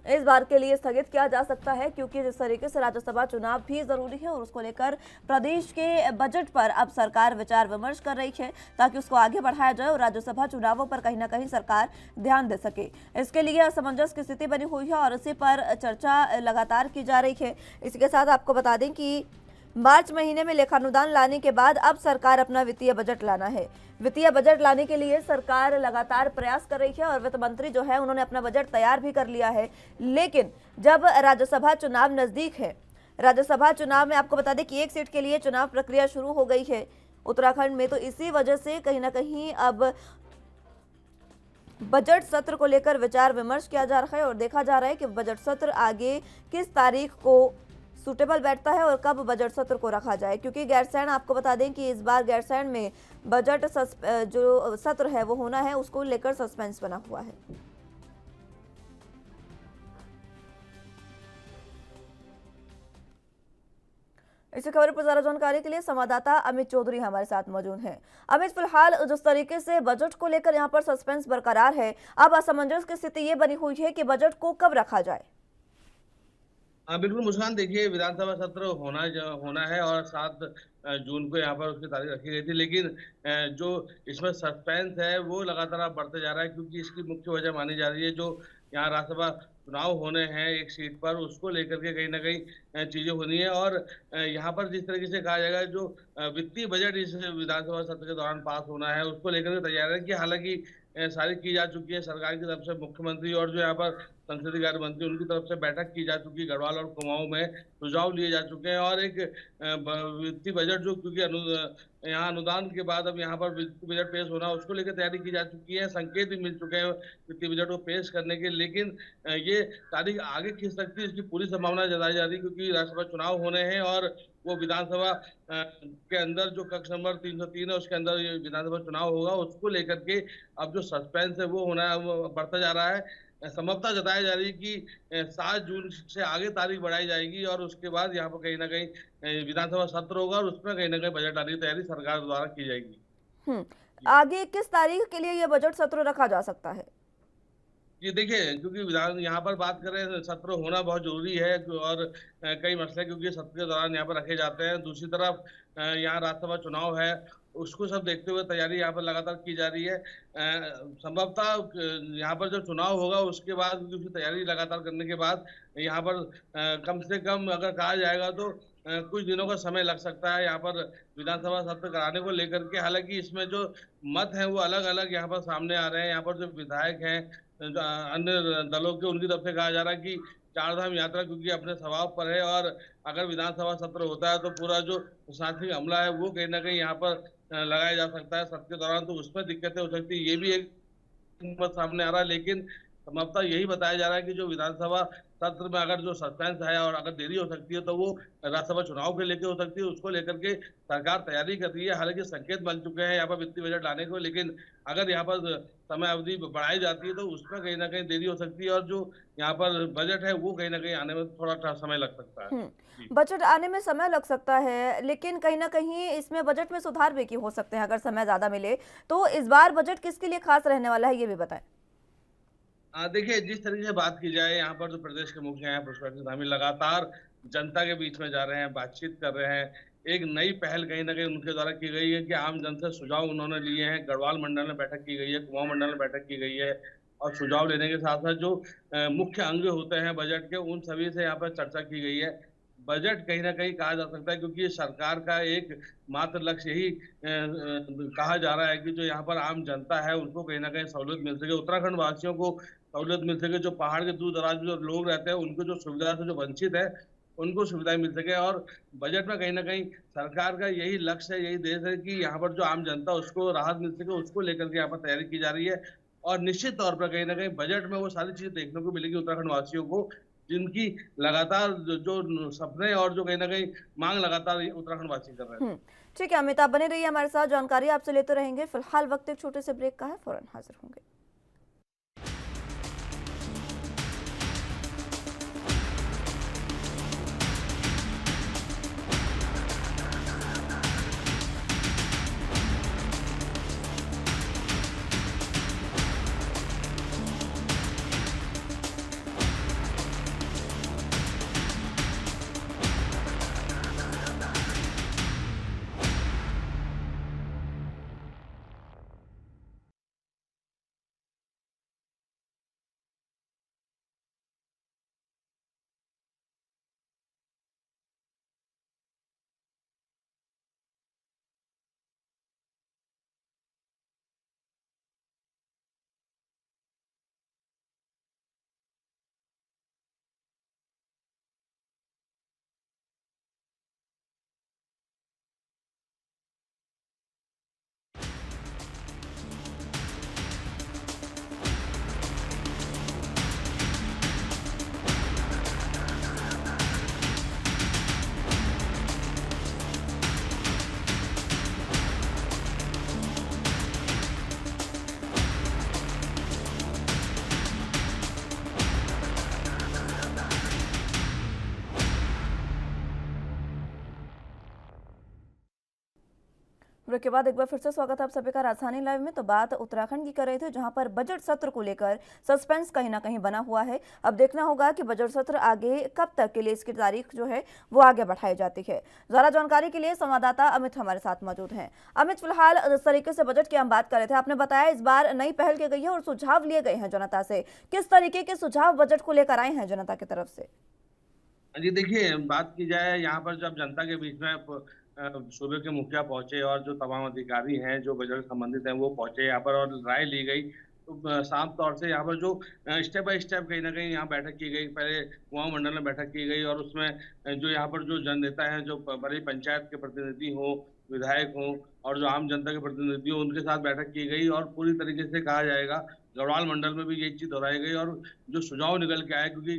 इस बार के लिए स्थगित किया जा सकता है, क्योंकि जिस तरीके से राज्यसभा चुनाव भी जरूरी है और उसको लेकर प्रदेश के बजट पर अब सरकार विचार विमर्श कर रही है ताकि उसको आगे बढ़ाया जाए और राज्यसभा चुनावों पर कहीं ना कहीं सरकार ध्यान दे सके। इसके लिए असमंजस की स्थिति बनी हुई है और इसी पर चर्चा लगातार की जा रही है। इसी के साथ आपको बता दें कि मार्च महीने में लेखानुदान लाने के बाद अब सरकार अपना वित्तीय बजट लाना है। वित्तीय बजट लाने के लिए सरकार लगातार प्रयास कर रही है और वित्त मंत्री जो है उन्होंने अपना बजट तैयार भी कर लिया है। लेकिन जब राज्यसभा चुनाव नजदीक है, राज्यसभा चुनाव में आपको बता दें कि 1 सीट के लिए चुनाव प्रक्रिया शुरू हो गई है उत्तराखंड में, तो इसी वजह से कहीं ना कहीं अब बजट सत्र को लेकर विचार विमर्श किया जा रहा है और देखा जा रहा है कि बजट सत्र आगे किस तारीख को सूटेबल बैठता है और कब बजट सत्र को रखा जाए, क्योंकि गैरसैंण आपको बता दें कि इस बार गैरसैंण में बजट जो सत्र है वो होना है, उसको लेकर सस्पेंस बना हुआ है। इसी खबर पर ज्यादा जानकारी के लिए संवाददाता अमित चौधरी हमारे साथ मौजूद हैं। अमित, फिलहाल जिस तरीके से बजट को लेकर यहाँ पर सस्पेंस बरकरार है, अब असमंजस की स्थिति ये बनी हुई है कि बजट को कब रखा जाए। हाँ बिल्कुल मुस्कान, देखिए विधानसभा सत्र होना है और 7 जून को यहाँ पर उसकी तारीख रखी गई थी, लेकिन जो इसमें सस्पेंस है वो लगातार अब बढ़ते जा रहा है, क्योंकि इसकी मुख्य वजह मानी जा रही है जो यहाँ राज्यसभा चुनाव होने हैं एक सीट पर, उसको लेकर के कहीं ना कहीं चीजें होनी है। और यहाँ पर जिस तरीके से कहा जाएगा जो वित्तीय बजट इस विधानसभा सत्र के दौरान पास होना है उसको लेकर के तैयार है, कि हालांकि सारी की जा चुकी है सरकार की तरफ से, मुख्यमंत्री और जो यहाँ पर संसदीय कार्य मंत्री उनकी तरफ से बैठक की जा चुकी है, गढ़वाल और कुमाऊं में सुझाव लिए जा चुके हैं। और एक वित्तीय बजट जो, क्योंकि यहाँ अनुदान के बाद अब यहाँ पर वित्तीय बजट पेश होना, उसको लेकर तैयारी की जा चुकी है, संकेत भी मिल चुके हैं वित्तीय बजट को पेश करने के। लेकिन ये तारीख आगे खिंच सकती है, इसकी पूरी संभावना जताई जा रही है, क्योंकि राज्यसभा चुनाव होने हैं और वो विधानसभा के अंदर जो कक्ष नंबर 303 है उसके अंदर ये विधानसभा चुनाव होगा, उसको लेकर के अब जो सस्पेंस है वो होना वो बढ़ता जा रहा है। संभवतः जताई जा रही है कि 7 जून से आगे तारीख बढ़ाई जाएगी और उसके बाद यहाँ पर कहीं ना कहीं विधानसभा सत्र होगा और उसमें कहीं ना कहीं बजट आने की तैयारी सरकार द्वारा की जाएगी। आगे किस तारीख के लिए ये बजट सत्र रखा जा सकता है? ये देखिए, क्योंकि विधान यहाँ पर बात करें, सत्र होना बहुत जरूरी है और कई मसले क्योंकि सत्र के दौरान यहाँ पर रखे जाते हैं। दूसरी तरफ यहाँ राज्यसभा चुनाव है, उसको सब देखते हुए तैयारी यहाँ पर लगातार की जा रही है। संभवतः यहाँ पर जो चुनाव होगा उसके बाद उसकी तैयारी लगातार करने के बाद यहाँ पर कम से कम अगर कहा जाएगा तो कुछ दिनों का समय लग सकता है यहाँ पर विधानसभा सत्र कराने को लेकर के। हालांकि इसमें जो मत हैं वो अलग अलग यहाँ पर सामने आ रहे हैं। यहाँ पर जो विधायक हैं अन्य दलों के, उनकी तरफ से कहा जा रहा है कि 4 धाम यात्रा क्योंकि अपने स्वभाव पर है और अगर विधानसभा सत्र होता है तो पूरा जो प्रशासनिक अमला है वो कहीं ना कहीं यहाँ पर लगाया जा सकता है सत्र के दौरान, तो उसमें दिक्कतें हो सकती है। ये भी एक मत सामने आ रहा है, लेकिन संभवतः यही बताया जा रहा है कि जो विधानसभा सत्र में अगर जो सस्पेंस है और अगर देरी हो सकती है तो वो राज्यसभा चुनाव के लेके हो सकती है, उसको लेकर के सरकार तैयारी कर रही है। हालांकि संकेत बन चुके हैं यहाँ पर वित्तीय बजट लाने को, लेकिन अगर यहाँ पर समय अवधि बढ़ाई जाती है तो उसमें कहीं ना कहीं देरी हो सकती है और जो यहाँ पर बजट है वो कहीं ना कहीं आने में थोड़ा समय लग सकता है। बजट आने में समय लग सकता है, लेकिन कहीं ना कहीं इसमें बजट में सुधार भी की हो सकते हैं अगर समय ज्यादा मिले तो। इस बार बजट किसके लिए खास रहने वाला है ये भी बताएं। देखिए, जिस तरीके से बात की जाए, यहाँ पर जो प्रदेश के मुखिया हैं पुष्कर धामी लगातार जनता के बीच में जा रहे हैं, बातचीत कर रहे हैं। एक नई पहल कहीं ना कहीं उनके द्वारा की गई है कि आम जन से सुझाव उन्होंने लिए हैं। गढ़वाल मंडल में बैठक की गई है, कुमाऊं मंडल में बैठक की गई है और सुझाव लेने के साथ साथ जो मुख्य अंग होते हैं बजट के, उन सभी से यहाँ पर चर्चा की गई है। बजट कहीं ना कहीं कहा जा सकता है, क्योंकि सरकार का एक मात्र लक्ष्य यही कहा जा रहा है कि जो यहाँ पर आम जनता है उनको कहीं ना कहीं सहूलियत मिल सके, उत्तराखंड वासियों को सहूलियत मिल सके, जो पहाड़ के दूर दराज में जो लोग रहते हैं उनको जो सुविधा से जो वंचित है उनको सुविधाएं मिल सके। और बजट में कहीं ना कहीं सरकार का यही लक्ष्य है, यही देश है कि यहाँ पर जो आम जनता उसको राहत मिल सके, उसको लेकर के यहाँ पर तैयारी की जा रही है। और निश्चित तौर पर कहीं ना कहीं बजट में वो सारी चीजें देखने को मिलेगी उत्तराखंड वासियों को, जिनकी लगातार जो सपने और जो कहीं ना कहीं मांग लगातार उत्तराखंड वासी कर रहे हैं। ठीक है अमिताभ, बने रहिए हमारे साथ, जानकारी आपसे लेते रहेंगे। फिलहाल वक्त एक छोटे से ब्रेक का है, फौरन हाजिर होंगे। ब्रेक के बाद एक बार फिर से स्वागत है आप सभी का राजधानी लाइव में। तो बात उत्तराखंड की कर रहे थे, जहां पर बजट सत्र को लेकर सस्पेंस कहीं ना कहीं बना हुआ है। अब देखना होगा कि बजट सत्र आगे कब तक के लिए इसकी तारीख जो है वो आगे बढ़ाई जाती है। ज्यादा जानकारी के लिए संवाददाता अमित हमारे साथ मौजूद हैं। अमित, फिलहाल जिस तरीके से बजट की हम बात कर रहे थे, आपने बताया इस बार नई पहल की गई है और सुझाव लिए गए हैं जनता से। किस तरीके के सुझाव बजट को लेकर आए हैं जनता की तरफ से? जी देखिए, बात की जाए यहाँ पर जब जनता के बीच में सूबे के मुखिया पहुंचे और जो तमाम अधिकारी हैं जो बजट से संबंधित हैं वो पहुंचे यहाँ पर और राय ली गई, तो साफ तौर से यहाँ पर जो स्टेप बाय स्टेप कहीं ना कहीं यहाँ बैठक की गई। पहले कुआं मंडल में बैठक की गई और उसमें जो यहाँ पर जो जननेता हैं, जो बड़ी पंचायत के प्रतिनिधि हों, विधायक हों और जो आम जनता के प्रतिनिधि हों, उनके साथ बैठक की गई और पूरी तरीके से कहा जाएगा गढ़वाल मंडल में भी ये चीज दोहराई गई और जो सुझाव निकल के आए, क्योंकि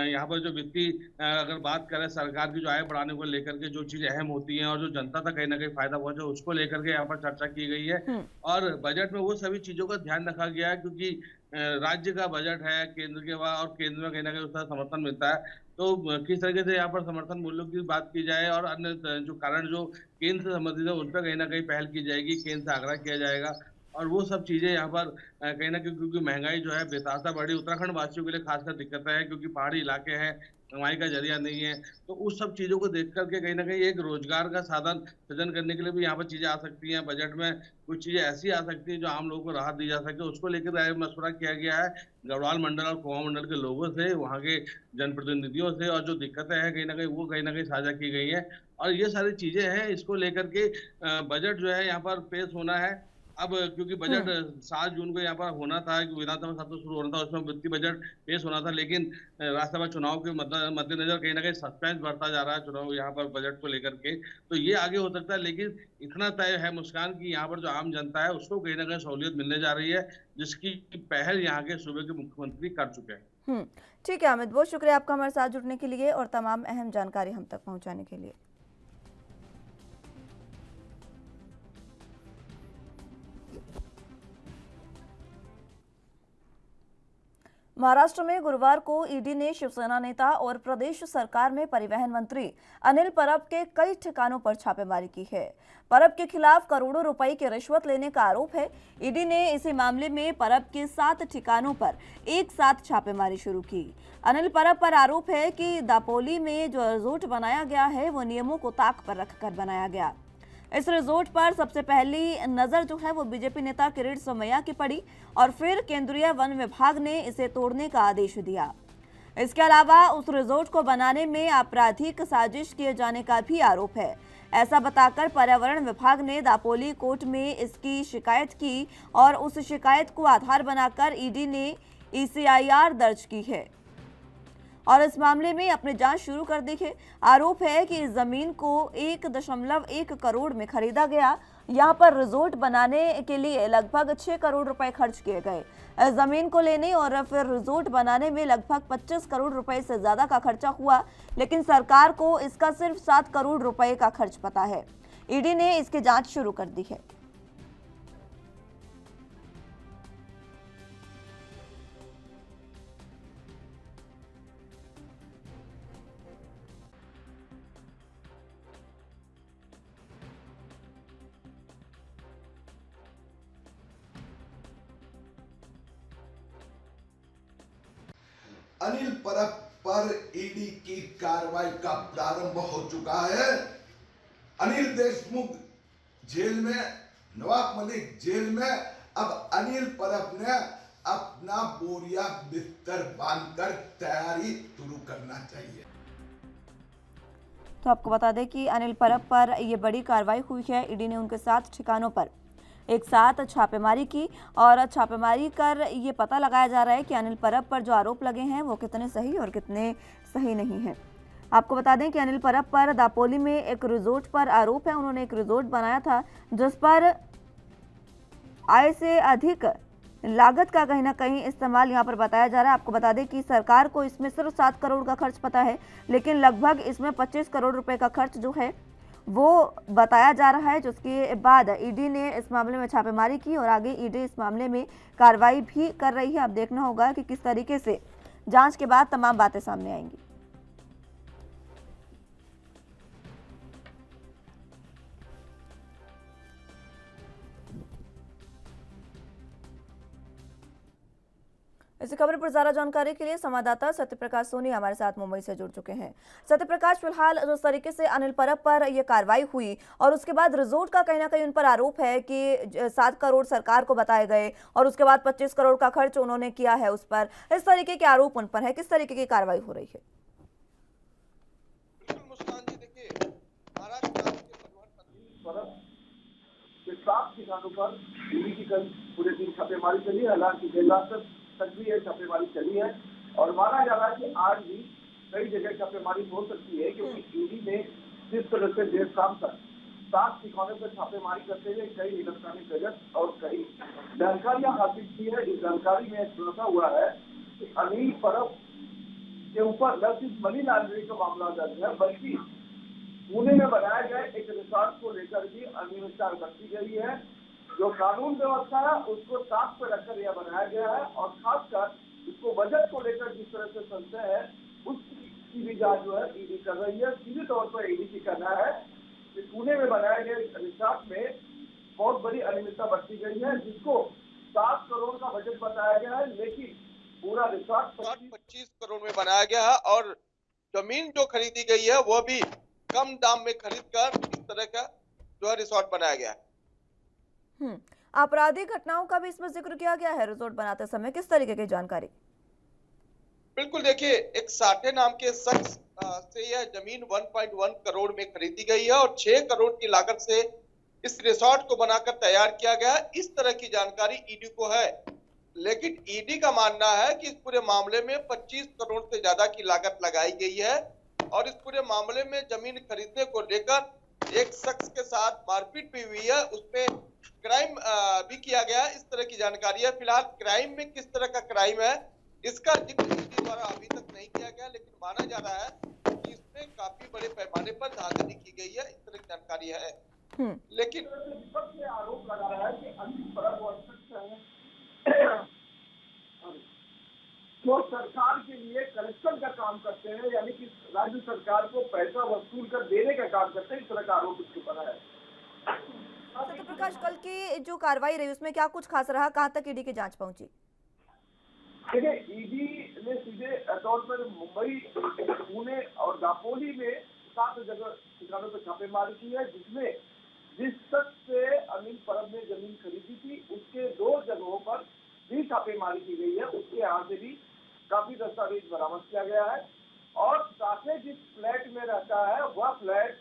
यहाँ पर जो वित्तीय अगर बात करें सरकार की जो आय बढ़ाने को लेकर के जो चीजें अहम होती हैं और जो जनता तक कहीं ना कहीं फायदा पहुंचे, उसको लेकर के यहाँ पर चर्चा की गई है। और बजट में वो सभी चीजों का ध्यान रखा गया है, क्योंकि राज्य का बजट है केंद्र के बाद और केंद्र में कहीं ना कहीं उसका समर्थन मिलता है। तो किस तरीके से यहाँ पर समर्थन मूल्यों की बात की जाए और अन्य जो कारण जो केंद्र से संबंधित है उन पर कहीं ना कहीं पहल की जाएगी, केंद्र से आग्रह किया जाएगा और वो सब चीजें यहाँ पर कहीं ना कहीं, क्योंकि महंगाई जो है बेतासा बढ़ी, उत्तराखंड वासियों के लिए खासकर दिक्कतें हैं क्योंकि पहाड़ी इलाके हैं, कमाई का जरिया नहीं है। तो उस सब चीजों को देख करके कहीं ना कहीं एक रोजगार का साधन सृजन करने के लिए भी यहाँ पर चीजें आ सकती हैं। बजट में कुछ चीजें ऐसी आ सकती हैं जो आम लोगों को राहत दी जा सके, उसको लेकर राय मशवरा किया गया है गढ़वाल मंडल और कुआं मंडल के लोगों से, वहाँ के जनप्रतिनिधियों से, और जो दिक्कतें हैं कहीं ना कहीं साझा की गई है। और ये सारी चीजें हैं, इसको लेकर के बजट जो है यहाँ पर पेश होना है। अब क्योंकि बजट 7 जून को यहाँ पर होना था, विधानसभा सत्र शुरू होना था, उसमें वित्तीय बजट पेश होना था, लेकिन राज्यसभा चुनाव के मद्देनजर कहीं ना कहीं सस्पेंस बढ़ता जा रहा है चुनाव यहाँ पर बजट को लेकर के, तो ये आगे हो सकता है। लेकिन इतना तय है मुस्कान की यहाँ पर जो आम जनता है उसको कहीं ना कहीं सहूलियत मिलने जा रही है, जिसकी पहल यहाँ के सूबे के मुख्यमंत्री कर चुके हैं। ठीक है अमित, बहुत शुक्रिया आपका हमारे साथ जुड़ने के लिए और तमाम अहम जानकारी हम तक पहुँचाने के लिए। महाराष्ट्र में गुरुवार को ईडी ने शिवसेना नेता और प्रदेश सरकार में परिवहन मंत्री अनिल परब के कई ठिकानों पर छापेमारी की है। परब के खिलाफ करोड़ों रुपए की रिश्वत लेने का आरोप है। ईडी ने इसी मामले में परब के 7 ठिकानों पर एक साथ छापेमारी शुरू की। अनिल परब पर आरोप है कि दापोली में जो रिजोर्ट बनाया गया है वो नियमों को ताक पर रखकर बनाया गया। इस रिजोर्ट पर सबसे पहली नजर जो है वो बीजेपी नेता किरीट सोमैया की पड़ी और फिर केंद्रीय वन विभाग ने इसे तोड़ने का आदेश दिया। इसके अलावा उस रिजोर्ट को बनाने में आपराधिक साजिश किए जाने का भी आरोप है। ऐसा बताकर पर्यावरण विभाग ने दापोली कोर्ट में इसकी शिकायत की और उस शिकायत को आधार बनाकर ईडी ने ECIR दर्ज की है और इस मामले में अपनी जांच शुरू कर दी है। आरोप है कि इस जमीन को 1.1 करोड़ में खरीदा गया। यहां पर रिजोर्ट बनाने के लिए लगभग 6 करोड़ रुपए खर्च किए गए। इस जमीन को लेने और फिर रिजोर्ट बनाने में लगभग 25 करोड़ रुपए से ज्यादा का खर्चा हुआ, लेकिन सरकार को इसका सिर्फ 7 करोड़ रुपए का खर्च पता है। ईडी ने इसकी जांच शुरू कर दी है। अनिल परब पर ईडी की कार्रवाई का प्रारंभ हो चुका है। अनिल देशमुख जेल में, नवाब मलिक जेल में, अब अनिल परब ने अपना बोरिया बिस्तर बांधकर तैयारी शुरू करना चाहिए। तो आपको बता दें कि अनिल परब पर यह बड़ी कार्रवाई हुई है। ईडी ने उनके 7 ठिकानों पर एक साथ छापेमारी की और छापेमारी कर ये पता लगाया जा रहा है कि अनिल परब पर जो आरोप लगे हैं वो कितने सही और कितने सही नहीं हैं। आपको बता दें कि अनिल परब पर दापोली में एक रिजोर्ट पर आरोप है। उन्होंने एक रिजोर्ट बनाया था जिस पर आय से अधिक लागत का कहीं ना कहीं इस्तेमाल यहाँ पर बताया जा रहा है। आपको बता दें कि सरकार को इसमें सिर्फ 7 करोड़ का खर्च पता है, लेकिन लगभग इसमें 25 करोड़ रुपए का खर्च जो है वो बताया जा रहा है, जिसके बाद ईडी ने इस मामले में छापेमारी की और आगे ईडी इस मामले में कार्रवाई भी कर रही है। अब देखना होगा कि किस तरीके से जांच के बाद तमाम बातें सामने आएंगी। इसी खबर पर ज्यादा जानकारी के लिए संवाददाता सत्यप्रकाश सोनी हमारे साथ मुंबई से जुड़ चुके हैं। सत्यप्रकाश, फिलहाल जिस तरीके से अनिल परब पर यह कार्रवाई हुई और उसके बाद रिजॉर्ट का कहीं ना कहीं उन पर आरोप है कि 7 करोड़ सरकार को बताए गए और उसके बाद 25 करोड़ का खर्च उन्होंने किया है, उस पर इस तरीके के आरोप उन पर है, किस तरीके की कार्रवाई हो रही है? बिल्कुल मुस्कान जी, देखिए महाराष्ट्र के 7 ठिकानों पर ईडी की कल पूरे दिन छापेमारी चली है। हालांकि देर रात तक भी ये छापेमारी चली है और माना जा रहा है कि आज भी कई जगह छापेमारी हो सकती है, क्योंकि ईडी ने जिस तरह से देर शाम तक 7 ठिकानों पर छापेमारी करते हुए कई इलेक्ट्रॉनिक गैजेट और कई जानकारियां हासिल की है। इस जानकारी में खुलासा हुआ है कि अनिल परब के ऊपर न सिर्फ मनी लॉन्ड्रिंग का मामला दर्ज है, बल्कि पुणे में बनाया गया एक रिसोर्ट को लेकर भी अनियमितता बरती गई है। जो कानून व्यवस्था है उसको साफ पर रखकर यह बनाया गया है और खासकर इसको बजट को लेकर जिस तरह से संशय है उसकी भी जांच जो है ईडी कर रही है। सीधे तौर पर ईडी की कहना है कि पुणे में बनाए गए रिसोर्ट में बहुत बड़ी अनियमितता बरती गई है, जिसको 7 करोड़ का बजट बताया गया है, लेकिन पूरा रिसोर्ट 25 करोड़ में बनाया गया है और जमीन जो खरीदी गई है वो भी कम दाम में खरीद कर इस तरह का जो है रिसोर्ट बनाया गया है। आपराधिक घटनाओं का भी इसमें जिक्र किया गया है रिसोर्ट बनाते समय, किस तरीके की जानकारी? बिल्कुल, देखिए एक साठे नाम के शख्स से यह जमीन 1.1 करोड़ में खरीदी गई है और 6 करोड़ की लागत से इस रिसोर्ट को बनाकर तैयार किया गया है। इस तरह की जानकारी ईडी को है, लेकिन ईडी का मानना है कि इस पूरे मामले में 25 करोड़ से ज्यादा की लागत लगाई गई है और इस पूरे मामले में जमीन खरीदने को लेकर एक शख्स के साथ मारपीट भी हुई है, उसमें क्राइम भी किया गया है। इस तरह की जानकारी है। फिलहाल क्राइम में किस तरह का क्राइम है इसका जिक्र ईडी द्वारा अभी तक नहीं किया गया, लेकिन माना जा रहा है कि इसमें काफी बड़े पैमाने पर धांधली की गई है, इस तरह की जानकारी है। लेकिन विपक्ष ने आरोप लगा रहा है कि अनिल परब और तो सरकार के लिए कलेक्शन का काम करते हैं, यानी कि राज्य सरकार को पैसा वसूल कर देने का काम करते हैं, इस तरह का आरोप इसके ऊपर है। सत्यप्रकाश, कल की जो कार्रवाई रही उसमें क्या कुछ खास रहा, कहां तक ईडी की जांच पहुंची? देखिए, ईडी ने सीधे तौर पर मुंबई, पुणे और दापोली में 7 जगह ठिकानों पर छापेमारी की है, जिसमें जिस शख्स से अनिल परब ने जमीन खरीदी थी उसके 2 जगहों पर भी छापेमारी की गई है। उसके यहाँ से भी काफी दस्तावेज बरामद किया गया है और साथ ही जिस फ्लैट में रहता है वह फ्लैट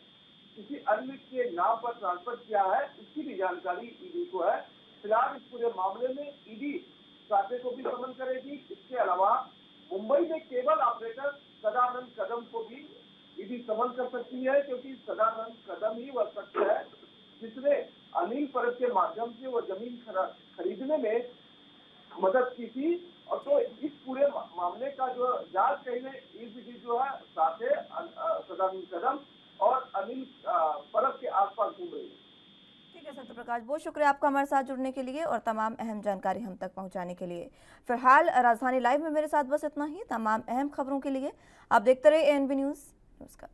किसी अन्य के नाम पर ट्रांसफर किया है, इसकी भी जानकारी ईडी को है। फिलहाल इस पूरे मामले में ईडी साथे को भी समन करेगी। इसके अलावा मुंबई में केबल ऑपरेटर सदानंद कदम को भी ईडी समन कर सकती है, क्योंकि सदानंद कदम ही वह शख्स है जिसने अनिल परब के माध्यम से वो जमीन खरीदने में मदद की थी। और तो इस पूरे मामले का जो जांच कहीं ईडी जो है साथे सदानंद कदम और अनिल परब के आसपास घूम रही है। ठीक है सत्यप्रकाश, बहुत शुक्रिया आपका हमारे साथ जुड़ने के लिए और तमाम अहम जानकारी हम तक पहुंचाने के लिए। फिलहाल राजधानी लाइव में मेरे साथ बस इतना ही। तमाम अहम खबरों के लिए आप देखते रहिए ANB न्यूज़। नमस्कार।